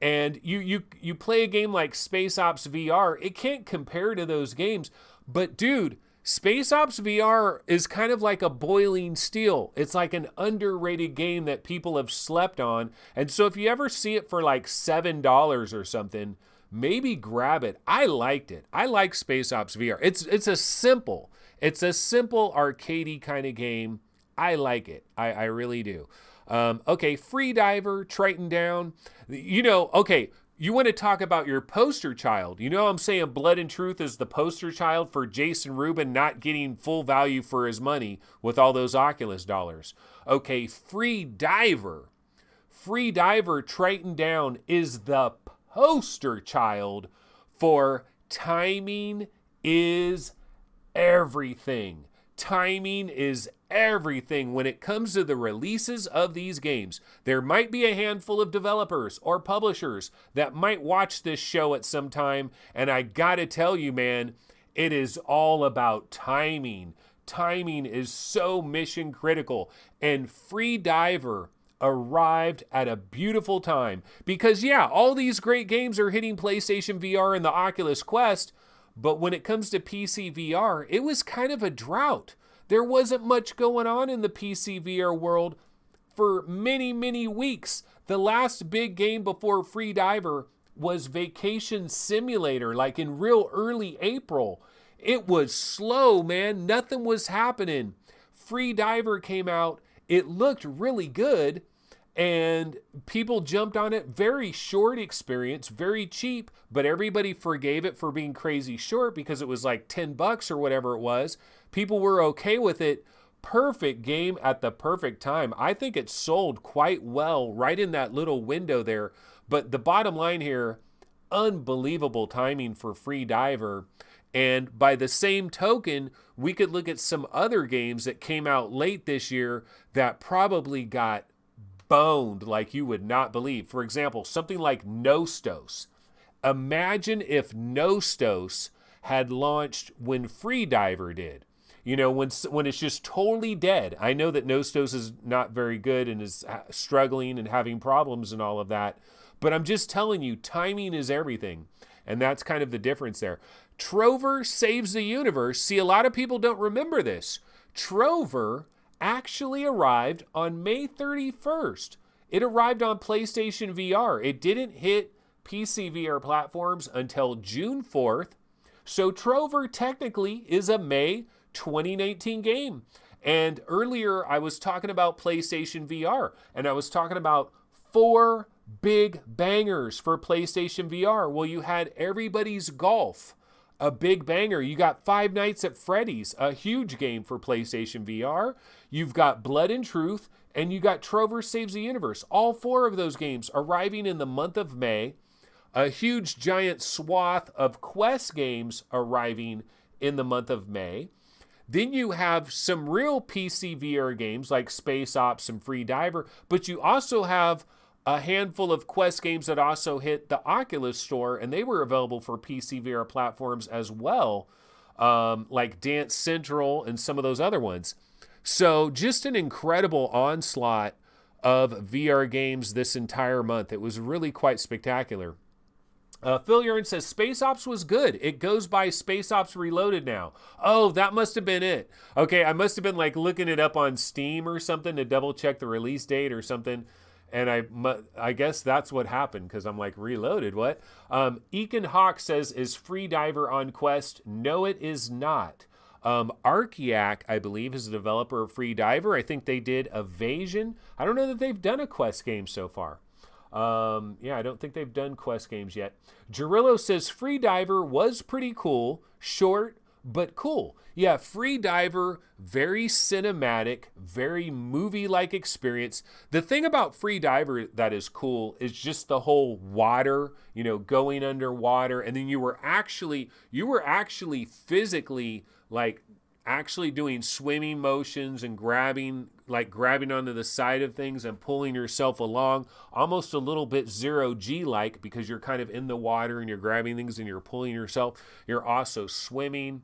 And you play a game like Space Ops VR, it can't compare to those games. But dude, Space Ops VR is kind of like a boiling steel. It's like an underrated game that people have slept on. And so if you ever see it for like $7 or something, maybe grab it. I liked it. I like Space Ops VR. It's a simple arcadey kind of game. I like it. I really do. Okay, FREEDIVER, Triton down. You know, okay, you want to talk about your poster child. You know I'm saying Blood and Truth is the poster child for Jason Rubin not getting full value for his money with all those Oculus dollars. Okay, FREEDIVER, Triton down is the poster child for timing is everything. Timing is everything when it comes to the releases of these games. There might be a handful of developers or publishers that might watch this show at some time, and I gotta tell you, man, it is all about timing. Timing is so mission critical, and FREEDIVER arrived at a beautiful time because, yeah, all these great games are hitting PlayStation VR and the Oculus Quest, but when it comes to PC VR, it was kind of a drought. There wasn't much going on in the PC VR world for many, many weeks. The last big game before FREEDIVER was Vacation Simulator, like in real early April. It was slow, man. Nothing was happening. FREEDIVER came out. It looked really good, and people jumped on it. Very short experience, very cheap, but everybody forgave it for being crazy short because it was like $10 or whatever it was. People were okay with it. Perfect game at the perfect time. I think it sold quite well right in that little window there. But the bottom line here, unbelievable timing for FREEDIVER. And by the same token, we could look at some other games that came out late this year that probably got boned like you would not believe. For example, something like Nostos. Imagine if Nostos had launched when FREEDIVER did. You know, when it's just totally dead. I know that Nostos is not very good and is struggling and having problems and all of that. But I'm just telling you, timing is everything. And that's kind of the difference there. Trover Saves the Universe. See, a lot of people don't remember this. Trover actually arrived on May 31st. It arrived on PlayStation VR. It didn't hit PC VR platforms until June 4th. So Trover technically is a May 2019 game. And earlier I was talking about PlayStation VR, and I was talking about 4 big bangers for PlayStation VR. Well, you had Everybody's Golf, a big banger. You got Five Nights at Freddy's, a huge game for PlayStation VR. You've got Blood and Truth, and you got Trover Saves the Universe. All 4 of those games arriving in the month of May. A huge giant swath of Quest games arriving in the month of May. Then you have some real PC VR games like Space Ops and FREEDIVER, but you also have a handful of Quest games that also hit the Oculus store, and they were available for PC VR platforms as well, like Dance Central and some of those other ones. So just an incredible onslaught of VR games this entire month. It was really quite spectacular. Phil Urine says, Space Ops was good. It goes by Space Ops Reloaded now. Oh, that must have been it. Okay, I must have been like looking it up on Steam or something to double check the release date or something. And I guess that's what happened, because I'm like, Reloaded, what? Ekin Hawk says, is FREEDIVER on Quest? No, it is not. Archiac, I believe, is the developer of FREEDIVER. I think they did Evasion. I don't know that they've done a Quest game so far. Yeah, I don't think they've done Quest games yet. Gerillo says FREEDIVER was pretty cool, short, but cool. Yeah, FREEDIVER, very cinematic, very movie-like experience. The thing about FREEDIVER that is cool is just the whole water, you know, going underwater, and then you were actually physically, like, actually doing swimming motions and grabbing onto the side of things and pulling yourself along, almost a little bit 0G like, because you're kind of in the water and you're grabbing things and you're pulling yourself. You're also swimming,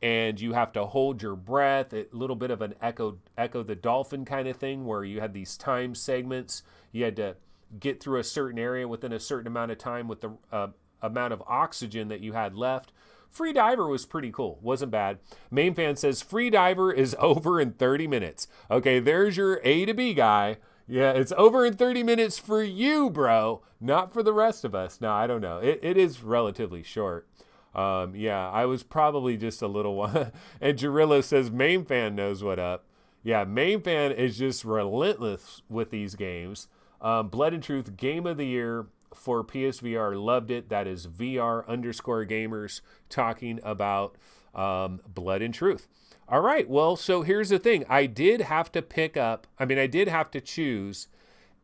and you have to hold your breath. A little bit of an Echo the Dolphin kind of thing, where you had these time segments. You had to get through a certain area within a certain amount of time with the amount of oxygen that you had left. FREEDIVER was pretty cool. Wasn't bad. Main Fan says FREEDIVER is over in 30 minutes. Okay, there's your A to B guy. Yeah, it's over in 30 minutes for you, bro. Not for the rest of us. No, I don't know. It is relatively short. Yeah, I was probably just a little one. And Gerillo says Main Fan knows what up. Yeah, Main Fan is just relentless with these games. Blood and Truth Game of the Year for PSVR, loved it. That is VR_gamers talking about Blood and Truth. All right, well, so here's the thing. I did have to choose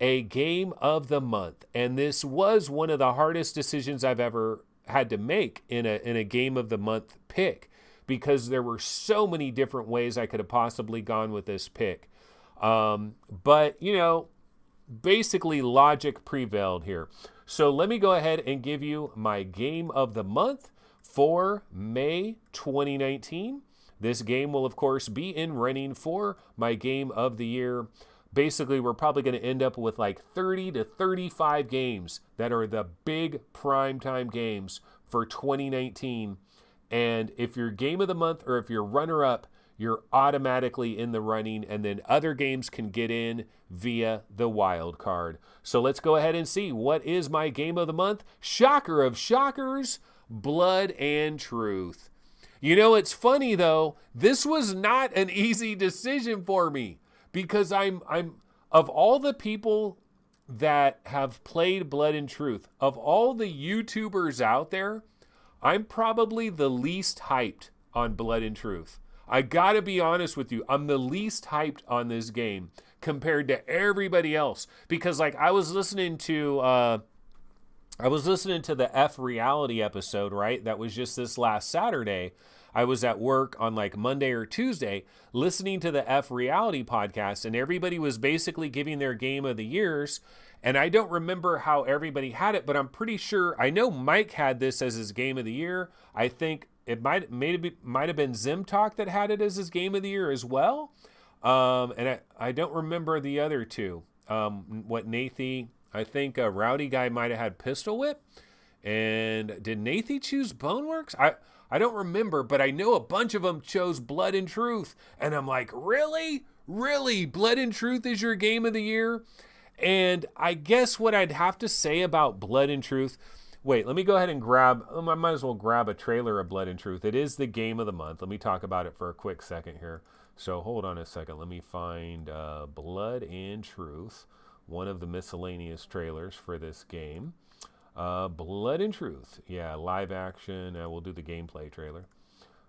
a game of the month, and this was one of the hardest decisions I've ever had to make in a game of the month pick, because there were so many different ways I could have possibly gone with this pick. But, you know, basically logic prevailed here. So let me go ahead and give you my game of the month for May 2019. This game will, of course, be in running for my game of the year. Basically, we're probably going to end up with like 30 to 35 games that are the big primetime games for 2019. And if you're game of the month or if you're runner-up, you're automatically in the running, and then other games can get in via the wild card. So let's go ahead and see what is my game of the month. Shocker of shockers, Blood and Truth. You know, it's funny though, this was not an easy decision for me, because I'm of all the people that have played Blood and Truth, of all the YouTubers out there, I'm probably the least hyped on Blood and Truth. I gotta be honest with you, I'm the least hyped on this game compared to everybody else, because like I was listening to I was listening to the F Reality episode, right? That was just this last Saturday. I was at work on like Monday or Tuesday listening to the F Reality podcast, and everybody was basically giving their game of the years. And I don't remember how everybody had it, but I'm pretty sure, I know Mike had this as his game of the year. I think it might have been Zimtalk that had it as his game of the year as well. And I don't remember the other two. What Nathy, I think Rowdy Guy might have had Pistol Whip. And did Nathy choose Boneworks? I don't remember, but I know a bunch of them chose Blood and Truth. And I'm like, really? Really? Blood and Truth is your game of the year? And I guess what I'd have to say about Blood and Truth, wait, let me go ahead and I might as well grab a trailer of Blood and Truth. It is the game of the month. Let me talk about it for a quick second here. So hold on a second. Let me find Blood and Truth, one of the miscellaneous trailers for this game. Blood and Truth. Yeah, live action. We'll do the gameplay trailer.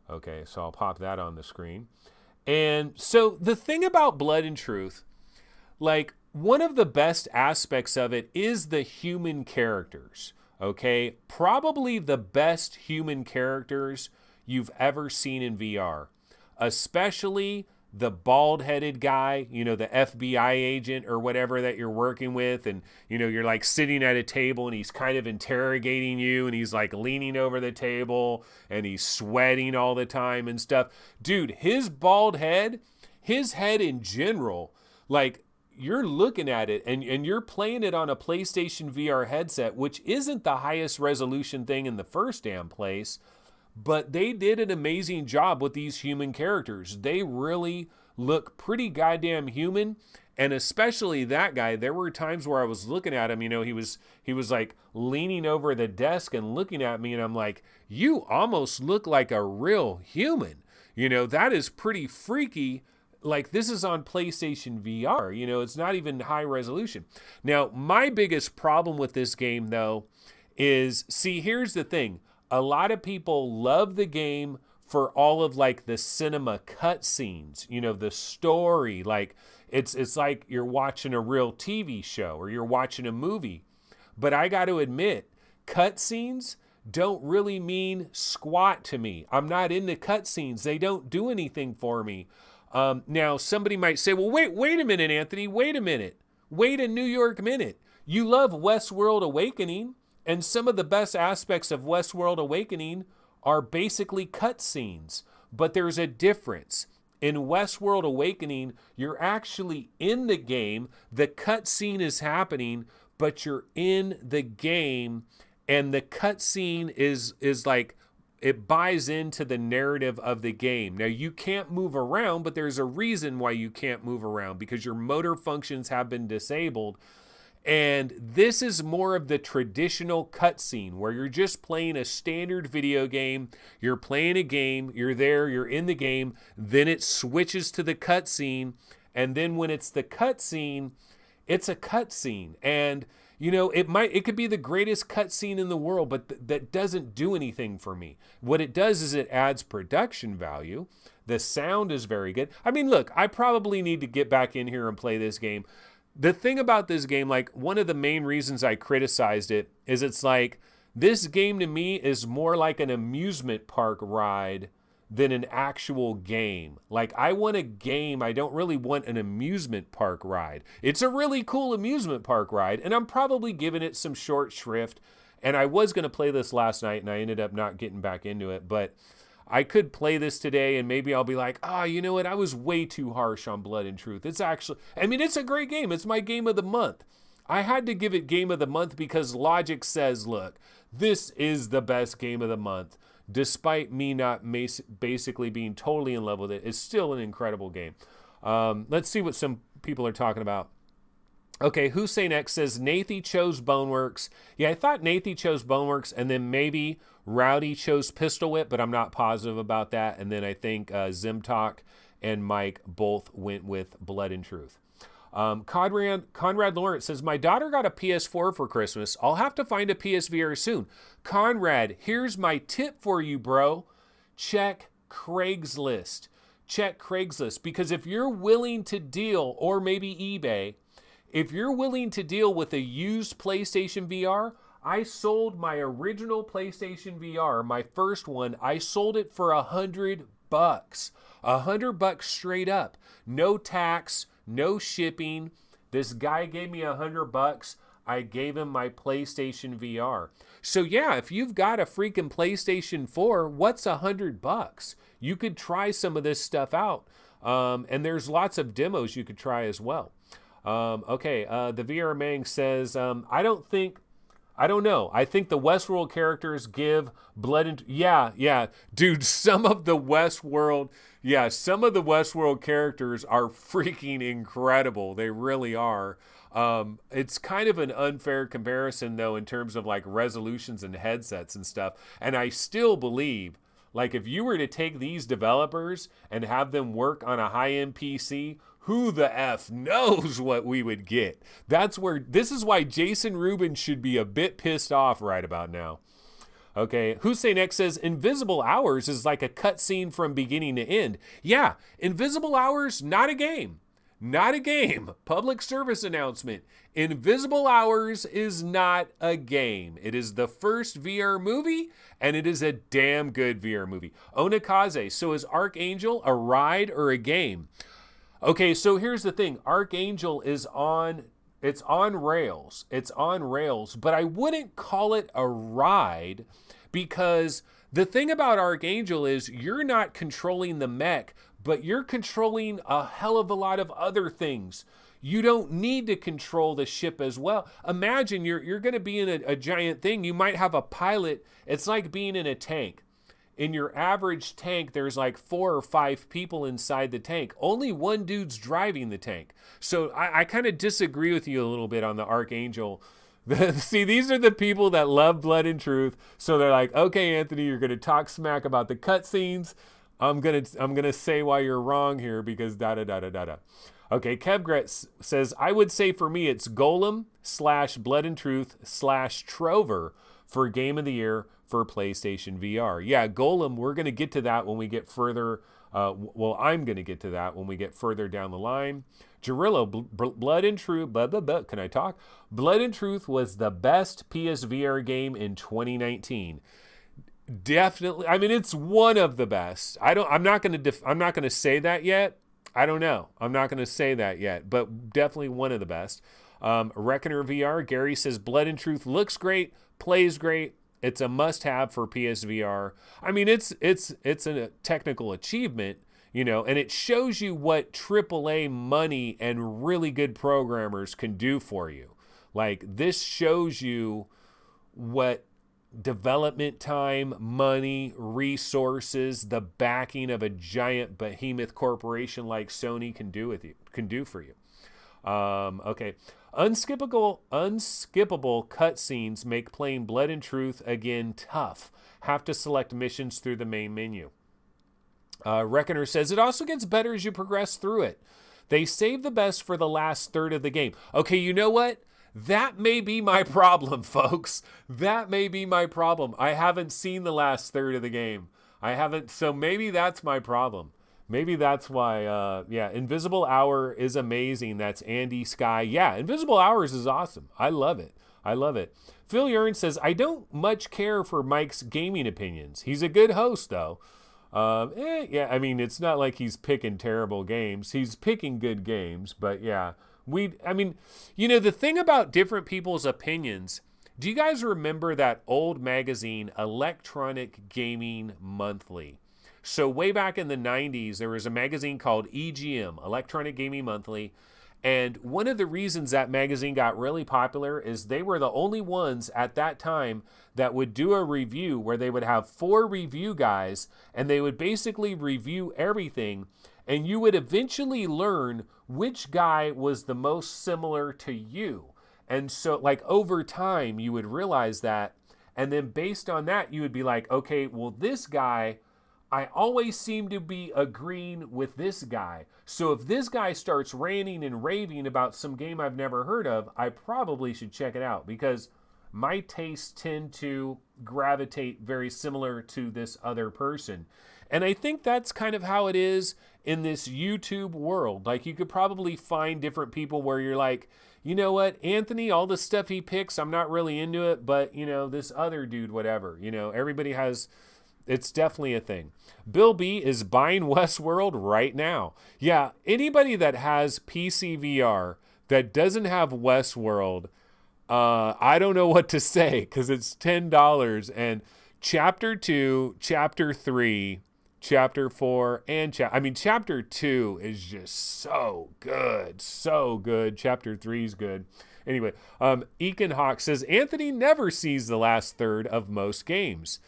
Okay, so I'll pop that on the screen. And so the thing about Blood and Truth, like, one of the best aspects of it is the human characters, okay? Probably the best human characters you've ever seen in VR, especially the bald-headed guy, you know, the FBI agent or whatever that you're working with, and, you know, you're like sitting at a table and he's kind of interrogating you, and he's like leaning over the table and he's sweating all the time and stuff. Dude, his bald head, his head in general, like, you're looking at it and you're playing it on a PlayStation VR headset, which isn't the highest resolution thing in the first damn place, but they did an amazing job with these human characters. They really look pretty goddamn human, and especially that guy. There were times where I was looking at him, you know, he was like leaning over the desk and looking at me, and I'm like, you almost look like a real human. You know, that is pretty freaky. Like, this is on PlayStation VR, you know, it's not even high resolution. Now, my biggest problem with this game, though, is, see, here's the thing. A lot of people love the game for all of, like, the cinema cutscenes, you know, the story. Like, it's like you're watching a real TV show or you're watching a movie. But I got to admit, cutscenes don't really mean squat to me. I'm not into cutscenes. They don't do anything for me. Now, somebody might say, well, wait a minute, Anthony, wait a minute. Wait a New York minute. You love Westworld Awakening, and some of the best aspects of Westworld Awakening are basically cutscenes. But there's a difference. In Westworld Awakening, you're actually in the game. The cutscene is happening, but you're in the game, and the cutscene is like, it buys into the narrative of the game. Now, you can't move around, but there's a reason why you can't move around, because your motor functions have been disabled. And this is more of the traditional cutscene where you're just playing a standard video game. You're playing a game, you're there, you're in the game, then it switches to the cutscene. And then when it's the cutscene, it's a cutscene. And you know, it could be the greatest cutscene in the world, but that doesn't do anything for me. What it does is it adds production value. The sound is very good. I mean, look, I probably need to get back in here and play this game. The thing about this game, like, one of the main reasons I criticized it is it's like, this game to me is more like an amusement park ride than an actual game. Like, I want a game. I don't really want an amusement park ride. It's a really cool amusement park ride, and I'm probably giving it some short shrift. And I was going to play this last night, and I ended up not getting back into it. But I could play this today, and maybe I'll be like, you know what? I was way too harsh on Blood and Truth. It's actually, I mean, it's a great game. It's my game of the month. I had to give it game of the month because logic says, look, this is the best game of the month. Despite me not basically being totally in love with it, it's still an incredible game. Let's see what some people are talking about. Okay, Hussein X says, Nathy chose Boneworks. Yeah, I thought Nathy chose Boneworks, and then maybe Rowdy chose Pistol Whip, but I'm not positive about that. And then I think Zimtalk and Mike both went with Blood and Truth. Conrad Lawrence says, my daughter got a PS4 for Christmas. I'll have to find a PSVR soon. Conrad, here's my tip for you, bro. Check Craigslist. Check Craigslist, because if you're willing to deal, or maybe eBay, if you're willing to deal with a used PlayStation VR, I sold my original PlayStation VR, my first one, I sold it for $100. $100 straight up. No tax, no shipping. This guy gave me $100. I gave him my PlayStation VR. So yeah, if you've got a freaking PlayStation 4, what's $100? You could try some of this stuff out. And there's lots of demos you could try as well. The VR Mang says, I don't know. I think the Westworld characters give blood and yeah. Dude, some of the Westworld characters are freaking incredible. They really are. It's kind of an unfair comparison though in terms of like resolutions and headsets and stuff. And I still believe, like, if you were to take these developers and have them work on a high-end PC, who the F knows what we would get? This is why Jason Rubin should be a bit pissed off right about now. Okay, Hussein X says, Invisible Hours is like a cutscene from beginning to end. Yeah, Invisible Hours, not a game. Not a game. Public service announcement. Invisible Hours is not a game. It is the first VR movie, and it is a damn good VR movie. Onikaze, so is Archangel a ride or a game? Okay, so here's the thing. Archangel it's on rails. It's on rails, but I wouldn't call it a ride because the thing about Archangel is you're not controlling the mech, but you're controlling a hell of a lot of other things. You don't need to control the ship as well. Imagine you're going to be in a giant thing. You might have a pilot. It's like being in a tank. In your average tank, there's like 4 or 5 people inside the tank. Only one dude's driving the tank. So I kind of disagree with you a little bit on the Archangel. See, these are the people that love Blood and Truth. So they're like, okay, Anthony, you're going to talk smack about the cutscenes. I'm gonna say why you're wrong here because da-da-da-da-da-da. Okay, Kevgret says, I would say for me it's Golem / Blood and Truth / Trover for Game of the Year for PlayStation VR. Yeah, Golem, we're going to get to that when we get further. I'm going to get to that when we get further down the line. Gerillo, Blood and Truth, blah, blah, blah. Can I talk? Blood and Truth was the best PSVR game in 2019. Definitely. I mean, it's one of the best. I'm not going to say that yet. I don't know. I'm not going to say that yet, but definitely one of the best. Reckoner VR, Gary says Blood and Truth looks great, plays great. It's a must-have for PSVR. I mean, it's a technical achievement, you know, and it shows you what AAA money and really good programmers can do for you. Like, this shows you what development time, money, resources, the backing of a giant behemoth corporation like Sony can do for you. Okay. Unskippable cutscenes make playing Blood and Truth again tough. Have to select missions through the main menu. Reckoner says it also gets better as you progress through it. They save the best for the last third of the game. Okay, you know what? That may be my problem, folks. That may be my problem. I haven't seen the last third of the game. So maybe that's my problem. Maybe that's why, Invisible Hour is amazing. That's Andy Sky. Yeah, Invisible Hours is awesome. I love it. Phil Yearn says, I don't much care for Mike's gaming opinions. He's a good host, though. I mean, it's not like he's picking terrible games. He's picking good games, but yeah. The thing about different people's opinions, do you guys remember that old magazine, Electronic Gaming Monthly? So way back in the 90s, there was a magazine called EGM, Electronic Gaming Monthly. And one of the reasons that magazine got really popular is they were the only ones at that time that would do a review where they would have 4 review guys and they would basically review everything. And you would eventually learn which guy was the most similar to you. And so, like, over time, you would realize that. And then based on that, you would be like, okay, well, this guy, I always seem to be agreeing with this guy. So if this guy starts ranting and raving about some game I've never heard of, I probably should check it out because my tastes tend to gravitate very similar to this other person. And I think that's kind of how it is in this YouTube world. Like, you could probably find different people where you're like, you know what, Anthony, all the stuff he picks, I'm not really into it, but, you know, this other dude, whatever, you know, everybody has, it's definitely a thing. Bill B is buying Westworld right now. Yeah, anybody that has PC VR that doesn't have Westworld, I don't know what to say, because it's $10, and Chapter 2, Chapter 3, Chapter 4, and Chapter 2 is just so good. So good. Chapter 3 is good. Anyway, Ekin Hawk says, Anthony never sees the last third of most games.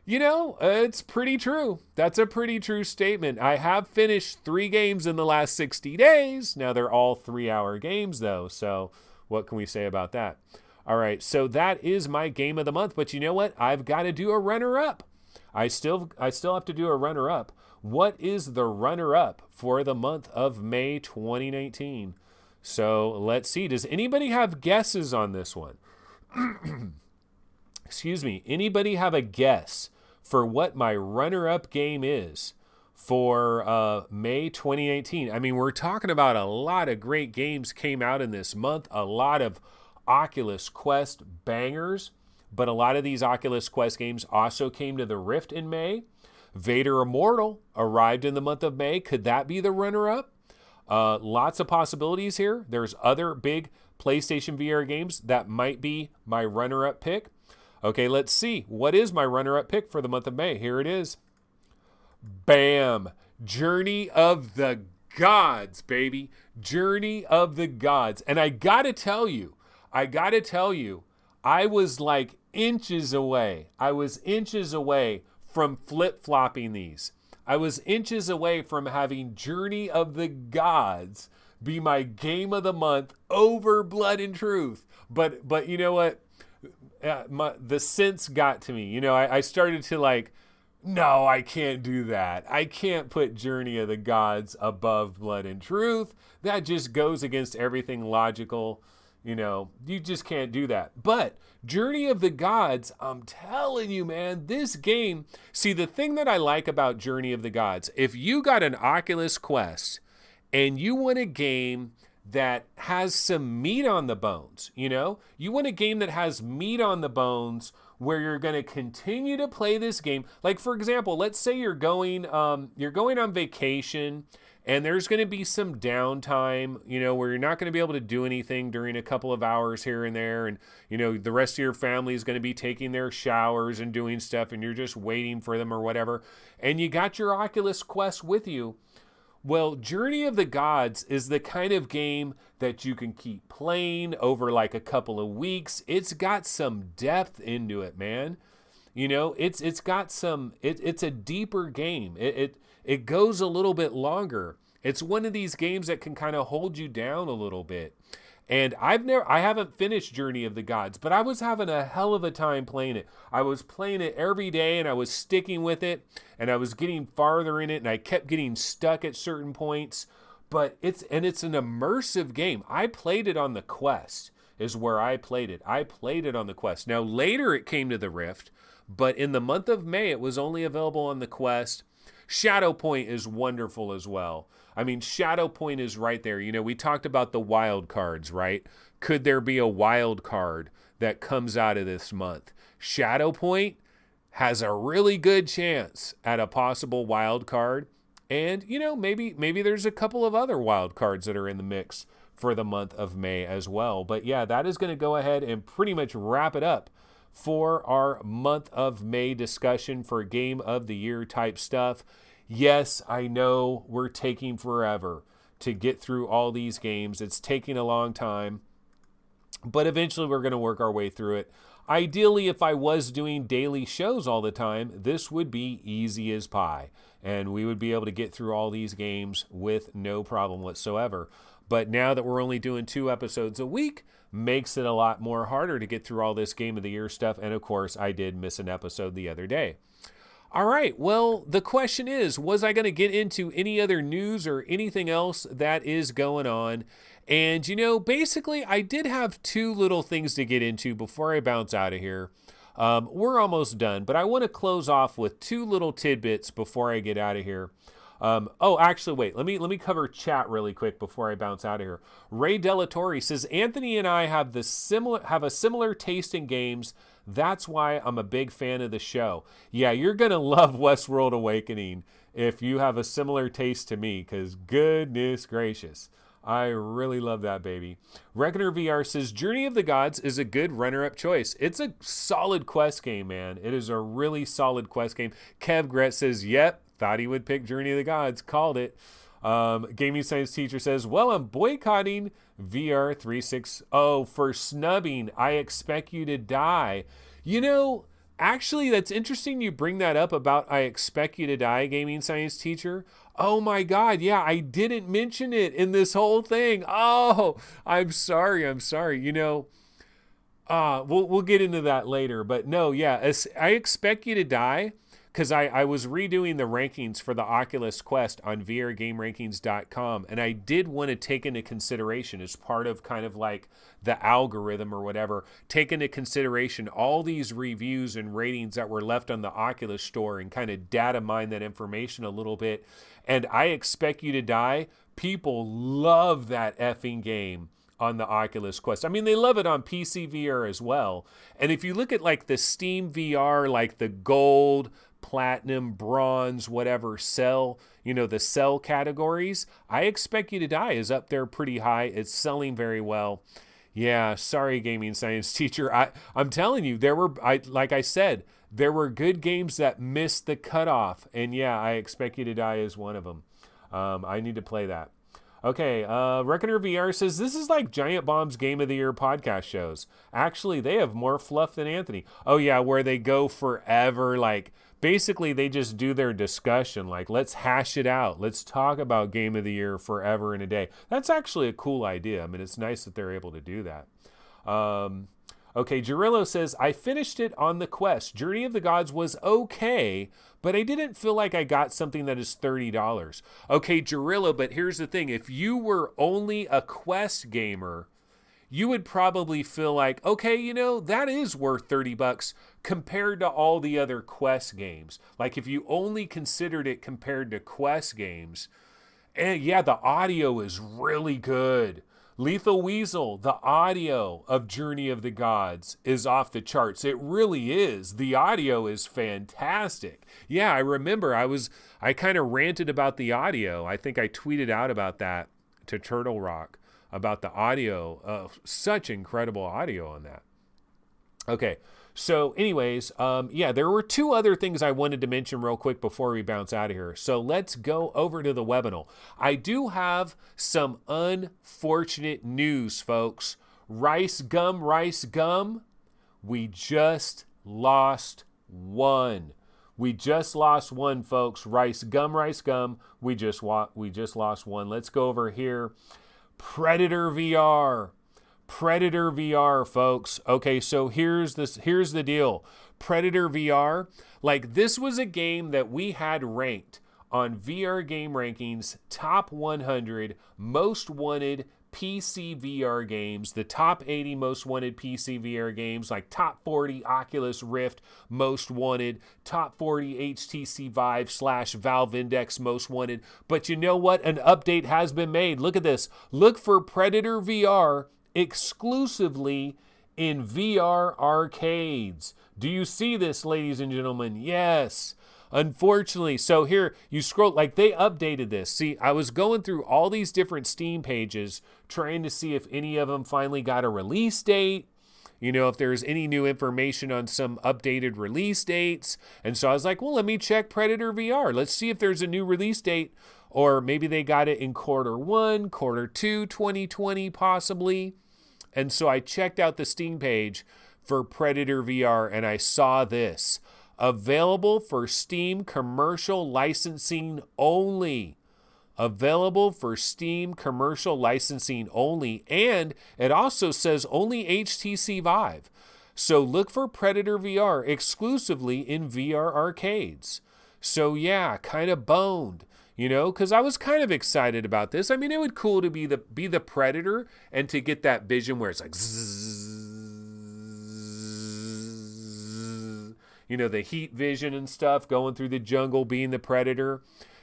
You know, it's pretty true. That's a pretty true statement. I have finished 3 games in the last 60 days. Now, they're all 3-hour games, though, so what can we say about that? All right, so that is my game of the month, but you know what? I've got to do a runner-up. I still have to do a runner-up. What is the runner-up for the month of May 2019? So let's see. Does anybody have guesses on this one? Excuse me. Anybody have a guess for what my runner-up game is for May 2018? I mean, we're talking about a lot of great games came out in this month, a lot of Oculus Quest bangers, but a lot of these Oculus Quest games also came to the Rift in May. Vader Immortal arrived in the month of May. Could that be the runner-up? Lots of possibilities here. There's other big PlayStation VR games that might be my runner-up pick. Okay, let's see. What is my runner-up pick for the month of May? Here it is. Bam! Journey of the Gods, baby. Journey of the Gods. And I gotta tell you, I was like inches away. I was inches away from flip-flopping these. I was inches away from having Journey of the Gods be my game of the month over Blood and Truth. But you know what? The sense got to me. You know, I started to like, no, I can't do that. I can't put Journey of the Gods above Blood and Truth. That just goes against everything logical. You know, you just can't do that. But Journey of the Gods, I'm telling you, man, this game. See, the thing that I like about Journey of the Gods, if you got an Oculus Quest and you want a game that has some meat on the bones, you know, you want a game that has meat on the bones where you're going to continue to play this game. Like, for example, let's say you're going on vacation and there's going to be some downtime, you know, where you're not going to be able to do anything during a couple of hours here and there. And, you know, the rest of your family is going to be taking their showers and doing stuff and you're just waiting for them or whatever. And you got your Oculus Quest with you. Well, Journey of the Gods is the kind of game that you can keep playing over like a couple of weeks. It's got some depth into it, man. You know, it's got some, it's a deeper game. It goes a little bit longer. It's one of these games that can kind of hold you down a little bit. And I haven't finished Journey of the Gods, but I was having a hell of a time playing it. I was playing it every day and I was sticking with it and I was getting farther in it and I kept getting stuck at certain points. But it's an immersive game. I played it on the Quest is where I played it. I played it on the Quest. Now later it came to the Rift, but in the month of May it was only available on the Quest. Shadow Point is wonderful as well. I mean, Shadow Point is right there. You know, we talked about the wild cards, right? Could there be a wild card that comes out of this month? Shadow Point has a really good chance at a possible wild card. And, you know, maybe there's a couple of other wild cards that are in the mix for the month of May as well. But yeah, that is going to go ahead and pretty much wrap it up for our month of May discussion for Game of the Year type stuff. Yes, I know we're taking forever to get through all these games. It's taking a long time, but eventually we're going to work our way through it. Ideally, if I was doing daily shows all the time, this would be easy as pie, and we would be able to get through all these games with no problem whatsoever. But now that we're only doing 2 episodes a week, makes it a lot more harder to get through all this Game of the Year stuff. And of course, I did miss an episode the other day. All right, well, the question is, was I going to get into any other news or anything else that is going on? And, you know, basically, I did have 2 little things to get into before I bounce out of here. We're almost done, but I want to close off with 2 little tidbits before I get out of here. Actually, wait. Let me cover chat really quick before I bounce out of here. Ray Delatorre says Anthony and I have a similar taste in games. That's why I'm a big fan of the show. Yeah, you're gonna love Westworld Awakening if you have a similar taste to me, because goodness gracious, I really love that baby. Reckoner VR says Journey of the Gods is a good runner-up choice. It's a solid quest game, man. It is a really solid quest game. Kev Gret says, yep, thought he would pick Journey of the Gods. Called it. Gaming Science Teacher says, well, I'm boycotting VR 360 for snubbing. I expect you to die. You know, actually, that's interesting you bring that up about I expect you to die, Gaming Science Teacher. Oh my God, yeah, I didn't mention it in this whole thing. Oh, I'm sorry. You know, we'll get into that later. But no, yeah, I expect you to die, because I was redoing the rankings for the Oculus Quest on VRGameRankings.com, and I did want to take into consideration, as part of kind of like the algorithm or whatever, take into consideration all these reviews and ratings that were left on the Oculus store and kind of data mine that information a little bit. And I expect you to die. People love that effing game on the Oculus Quest. I mean, they love it on PC VR as well. And if you look at like the Steam VR, like the gold, platinum, bronze, whatever cell, you know, the cell categories, I expect you to die is up there pretty high. It's selling very well. Yeah, sorry, Gaming Science Teacher. I'm telling you, like I said, there were good games that missed the cutoff. And yeah, I expect you to die is one of them. I need to play that. Okay, Reckoner VR says, this is like Giant Bomb's Game of the Year podcast shows. Actually, they have more fluff than Anthony. Oh yeah, where they go forever, like, basically they just do their discussion, like, let's hash it out. Let's talk about Game of the Year forever and a day. That's actually a cool idea. I mean, it's nice that they're able to do that. Okay, Girillo says, I finished it on the Quest. Journey of the Gods was okay, but I didn't feel like I got something that is $30. Okay, Girillo, but here's the thing. If you were only a Quest gamer, you would probably feel like, okay, you know, that is worth $30 compared to all the other Quest games. Like if you only considered it compared to Quest games, and yeah, the audio is really good. Lethal Weasel, the audio of Journey of the Gods is off the charts. It really is. The audio is fantastic. Yeah, I remember I kind of ranted about the audio. I think I tweeted out about that to Turtle Rock, about the audio. Such incredible audio on that. Okay, so anyways, yeah, there were two other things I wanted to mention real quick before we bounce out of here. So let's go over to the Webinal. I do have some unfortunate news, folks. Rice Gum, we just lost one. We just lost one, folks. Rice Gum, we just lost one. Let's go over here. Predator VR, folks. Okay, so here's the deal. Predator VR, like this was a game that we had ranked on VR Game Rankings top 100 most wanted PC VR games, the top 80 most wanted PC VR games, like top 40 Oculus Rift most wanted, top 40 HTC Vive / Valve Index most wanted. But you know what? An update has been made. Look at this. Look for Predator VR exclusively in VR arcades. Do you see this, ladies and gentlemen? Yes. Unfortunately, so here you scroll, like they updated this. See, I was going through all these different Steam pages trying to see if any of them finally got a release date, you know, if there's any new information on some updated release dates. And so I was like, well, let me check Predator VR. Let's see if there's a new release date, or maybe they got it in Q1, Q2, 2020 possibly. And so I checked out the Steam page for Predator VR and I saw this. Available for Steam commercial licensing only. Available for Steam commercial licensing only. And it also says only HTC Vive. So look for Predator VR exclusively in VR arcades. So yeah, kind of boned, you know, because I was kind of excited about this. I mean, it would be cool to be the Predator and to get that vision where it's like zzz, you know, the heat vision and stuff, going through the jungle, being the Predator.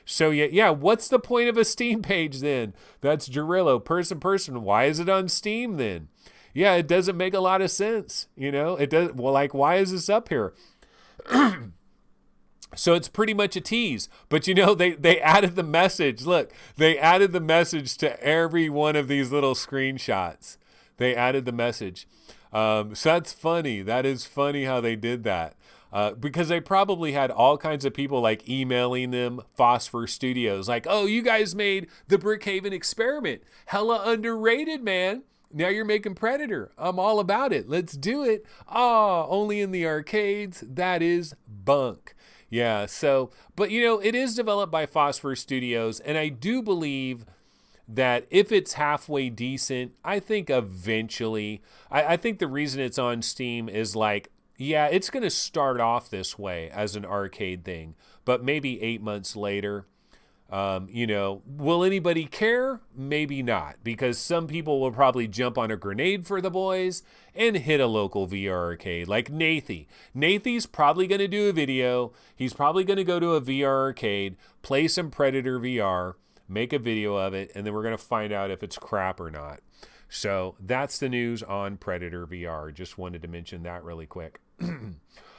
So yeah, what's the point of a Steam page then? That's Jarillo, person. Why is it on Steam then? Yeah, it doesn't make a lot of sense. It does. Well, like, why is this up here? So it's pretty much a tease. But they added the message. Look, they added the message to every one of these little screenshots. They added the message. So that's funny. That is funny how they did that. Because they probably had all kinds of people like emailing them, Phosphor Studios, like, oh, you guys made the Brookhaven Experiment. Hella underrated, man. Now you're making Predator. I'm all about it. Let's do it. Only in the arcades. That is bunk. Yeah, so, but it is developed by Phosphor Studios, and I do believe that if it's halfway decent, I think eventually, I think the reason it's on Steam is like, yeah, it's going to start off this way as an arcade thing, but maybe 8 months later, will anybody care? Maybe not, because some people will probably jump on a grenade for the boys and hit a local VR arcade like Nathy. Nathy's probably going to do a video. He's probably going to go to a VR arcade, play some Predator VR, make a video of it, and then we're going to find out if it's crap or not. So that's the news on Predator VR. Just wanted to mention that really quick.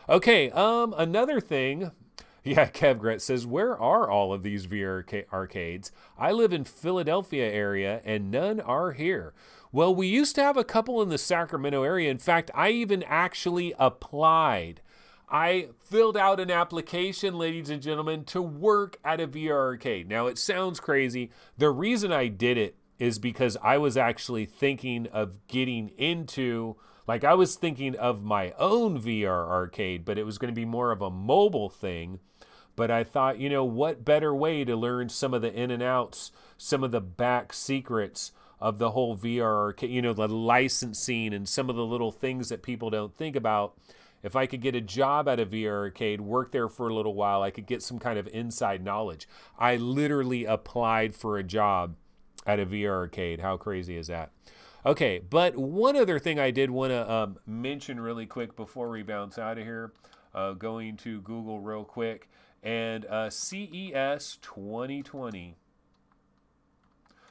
Okay, another thing. Yeah, Kev Gret says, where are all of these VR arcades? I live in Philadelphia area and none are here. Well, we used to have a couple in the Sacramento area. In fact, I even actually applied. I filled out an application, ladies and gentlemen, to work at a VR arcade. Now, it sounds crazy. The reason I did it is because I was actually thinking of getting into, like, I was thinking of my own VR arcade, but it was going to be more of a mobile thing. But I thought, what better way to learn some of the in and outs, some of the back secrets of the whole VR arcade, the licensing and some of the little things that people don't think about. If I could get a job at a VR arcade, work there for a little while, I could get some kind of inside knowledge. I literally applied for a job at a VR arcade. How crazy is that? Okay, but one other thing I did want to mention really quick before we bounce out of here, going to Google real quick, and CES 2020.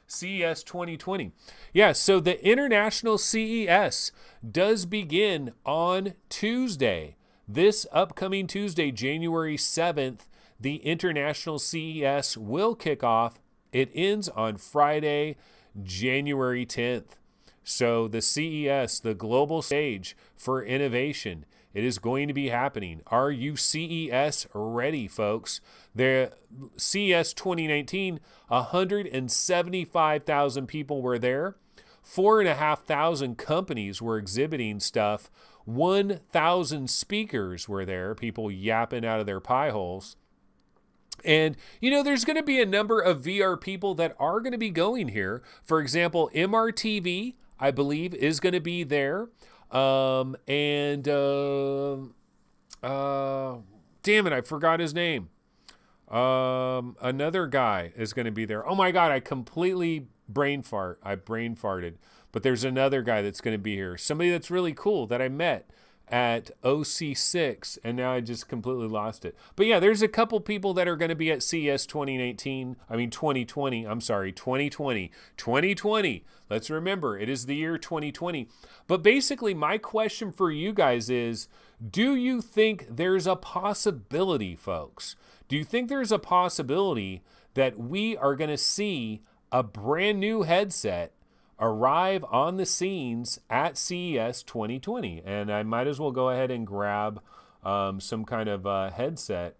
CES 2020. Yeah, so the International CES does begin on Tuesday. This upcoming Tuesday, January 7th, the International CES will kick off. It ends on Friday, January 10th. So the CES, the global stage for innovation, it is going to be happening. Are you CES ready, folks? The CES 2019, 175,000 people were there. 4,500 companies were exhibiting stuff. 1,000 speakers were there, people yapping out of their pie holes. And, there's going to be a number of VR people that are going to be going here. For example, MRTV, I believe, is going to be there. Damn it, I forgot his name. Another guy is going to be there. Oh my God, I completely brain farted. But there's another guy that's going to be here. Somebody that's really cool that I met at OC6, and now I just completely lost it. But yeah, there's a couple people that are going to be at CES 2020. 2020. Let's remember, it is the year 2020. But basically, my question for you guys is, do you think there's a possibility, folks? Do you think there's a possibility that we are going to see a brand new headset arrive on the scenes at CES 2020? And I might as well go ahead and grab some kind of headset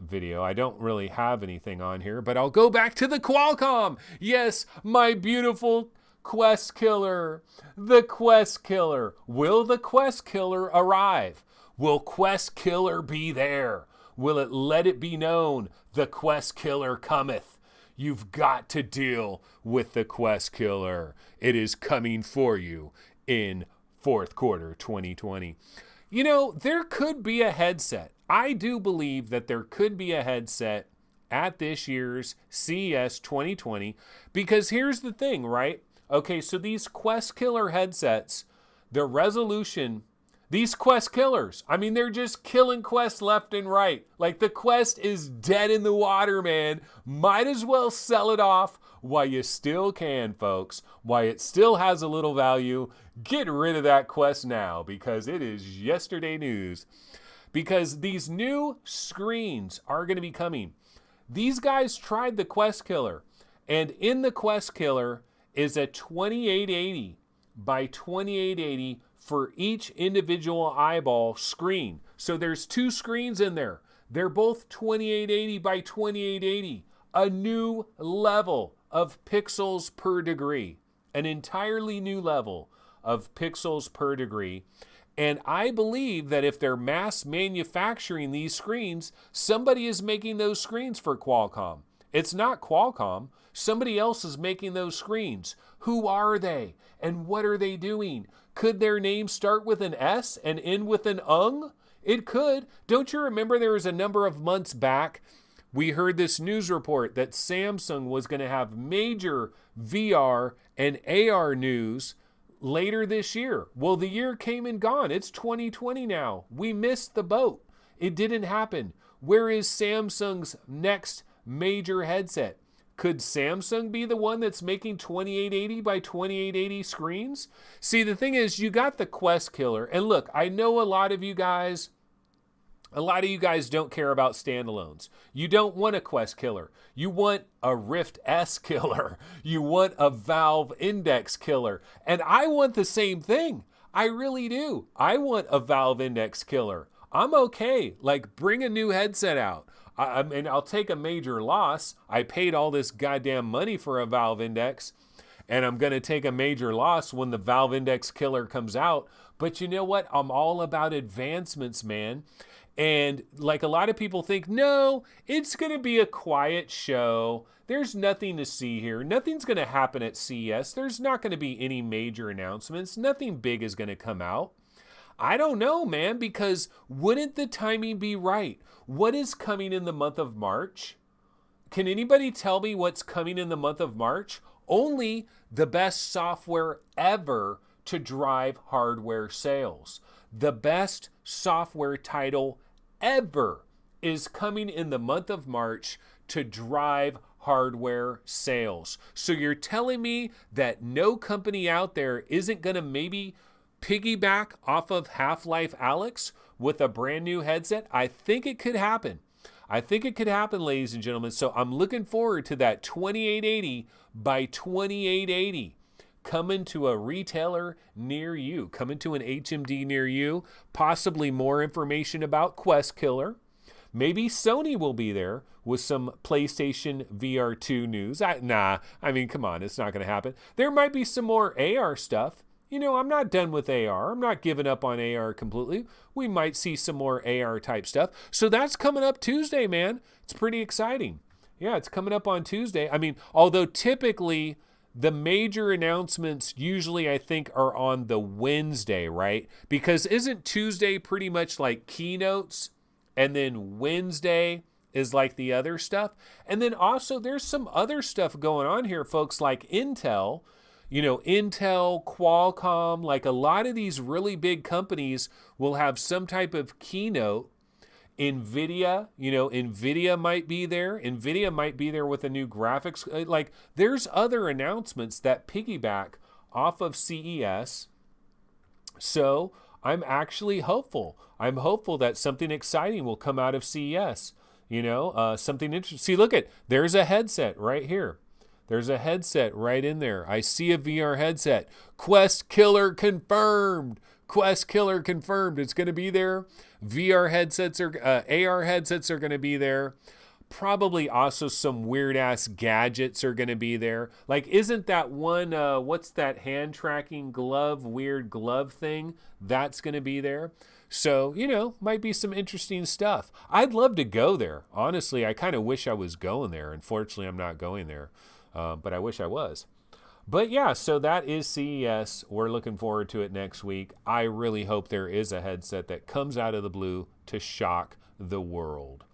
video. I don't really have anything on here, but I'll go back to the Qualcomm. Yes, my beautiful Quest Killer. The Quest Killer. Will the Quest Killer arrive? Will Quest Killer be there? Will it let it be known the Quest Killer cometh? You've got to deal with the Quest Killer. It is coming for you in fourth quarter 2020. There could be a headset. I do believe that there could be a headset at this year's CES 2020, because here's the thing, right? Okay, so these Quest Killer headsets, the resolution, These Quest killers, I mean, they're just killing Quest left and right. Like, the Quest is dead in the water, man. Might as well sell it off while you still can, folks. While it still has a little value, get rid of that Quest now, because it is yesterday news. Because these new screens are going to be coming. These guys tried the Quest killer, and in the Quest killer is a 2880 by 2880 for each individual eyeball screen. So there's 2 screens in there. They're both 2880 by 2880. A new level of pixels per degree. An entirely new level of pixels per degree. And I believe that if they're mass manufacturing these screens, somebody is making those screens for Qualcomm. It's not Qualcomm. Somebody else is making those screens. Who are they? And what are they doing? Could their name start with an S and end with an ung? It could. Don't you remember there was a number of months back, we heard this news report that Samsung was going to have major VR and AR news later this year. Well, the year came and gone. It's 2020 now. We missed the boat. It didn't happen. Where is Samsung's next major headset? Could Samsung be the one that's making 2880 by 2880 screens? See, the thing is, you got the Quest killer. And look, I know a lot of you guys don't care about standalones. You don't want a Quest killer. You want a Rift S killer. You want a Valve Index killer. And I want the same thing. I really do. I want a Valve Index killer. I'm okay. Like, bring a new headset out. I mean, I'll take a major loss. I paid all this goddamn money for a Valve Index, and I'm going to take a major loss when the Valve Index killer comes out. But you know what? I'm all about advancements, man. And like a lot of people think, no, it's going to be a quiet show. There's nothing to see here. Nothing's going to happen at CES. There's not going to be any major announcements. Nothing big is going to come out. I don't know, man, because wouldn't the timing be right? What is coming in the month of March? Can anybody tell me what's coming in the month of March? Only the best software ever to drive hardware sales. The best software title ever is coming in the month of March to drive hardware sales. So you're telling me that no company out there isn't going to maybe piggyback off of Half-Life Alyx with a brand new headset? I think it could happen. I think it could happen, ladies and gentlemen. So I'm looking forward to that 2880 by 2880 coming to a retailer near you, coming to an HMD near you. Possibly more information about Quest Killer. Maybe Sony will be there with some PlayStation VR 2 news. I mean, come on, it's not going to happen. There might be some more AR stuff. You know, I'm not done with AR. I'm not giving up on AR completely. We might see some more AR type stuff. So that's coming up Tuesday, man. It's pretty exciting. Yeah, it's coming up on Tuesday. I mean, although typically the major announcements usually I think are on the Wednesday, right? Because isn't Tuesday pretty much like keynotes, and then Wednesday is like the other stuff? And then also there's some other stuff going on here, folks, like Intel. You know, Intel, Qualcomm, like a lot of these really big companies will have some type of keynote. NVIDIA, you know, NVIDIA might be there. NVIDIA might be there with a new graphics. Like, there's other announcements that piggyback off of CES. So I'm actually hopeful. I'm hopeful that something exciting will come out of CES. You know, something interesting. See, look there's a headset right here. There's a headset right in there. I see a VR headset. Quest Killer confirmed. Quest Killer confirmed. It's going to be there. VR headsets AR headsets are going to be there. Probably also some weird ass gadgets are going to be there. Like, isn't that one, what's that hand tracking glove, weird glove thing? That's going to be there. So, you know, might be some interesting stuff. I'd love to go there. Honestly, I kind of wish I was going there. Unfortunately, I'm not going there. But I wish I was. But yeah, so that is CES. We're looking forward to it next week. I really hope there is a headset that comes out of the blue to shock the world.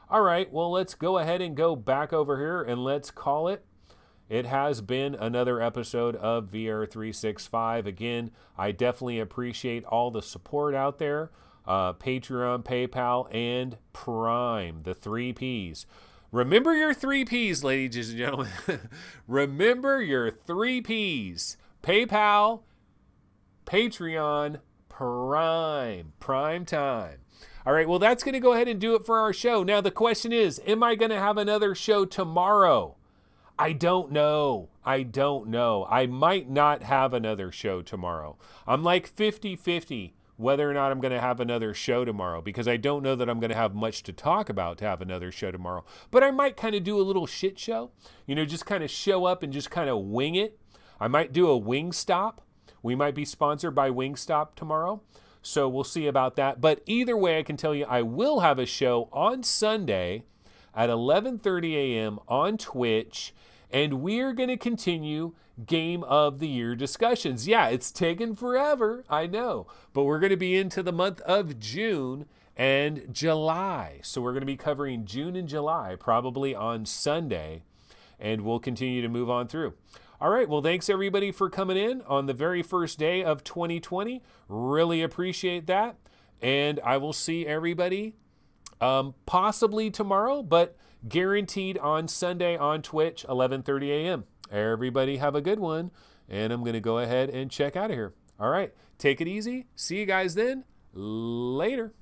All right, well, let's go ahead and go back over here and let's call it. it has been another episode of VR365. Again, I definitely appreciate all the support out there. Patreon, PayPal, and Prime, the 3 Ps. Remember your 3 Ps, ladies and gentlemen. Remember your 3 Ps. PayPal, Patreon, Prime time. All right, well, that's going to go ahead and do it for our show. Now, the question is, am I going to have another show tomorrow? I don't know. I might not have another show tomorrow. I'm like 50-50 whether or not I'm going to have another show tomorrow, because I don't know that I'm going to have much to talk about to have another show tomorrow. But I might kind of do a little shit show, just kind of show up and just kind of wing it. I might do a Wingstop. We might be sponsored by Wingstop tomorrow. So we'll see about that. But either way, I can tell you I will have a show on Sunday at 11:30 a.m. on Twitch, and we're going to continue Game of the Year discussions. Yeah, it's taken forever, I know, but we're going to be into the month of June and July. So we're going to be covering June and July probably on Sunday, and we'll continue to move on through. All right, well, thanks everybody for coming in on the very first day of 2020. Really appreciate that. And I will see everybody possibly tomorrow, but guaranteed on Sunday on Twitch, 11:30 a.m. Everybody have a good one, and I'm going to go ahead and check out of here. All right, take it easy. See you guys then. Later.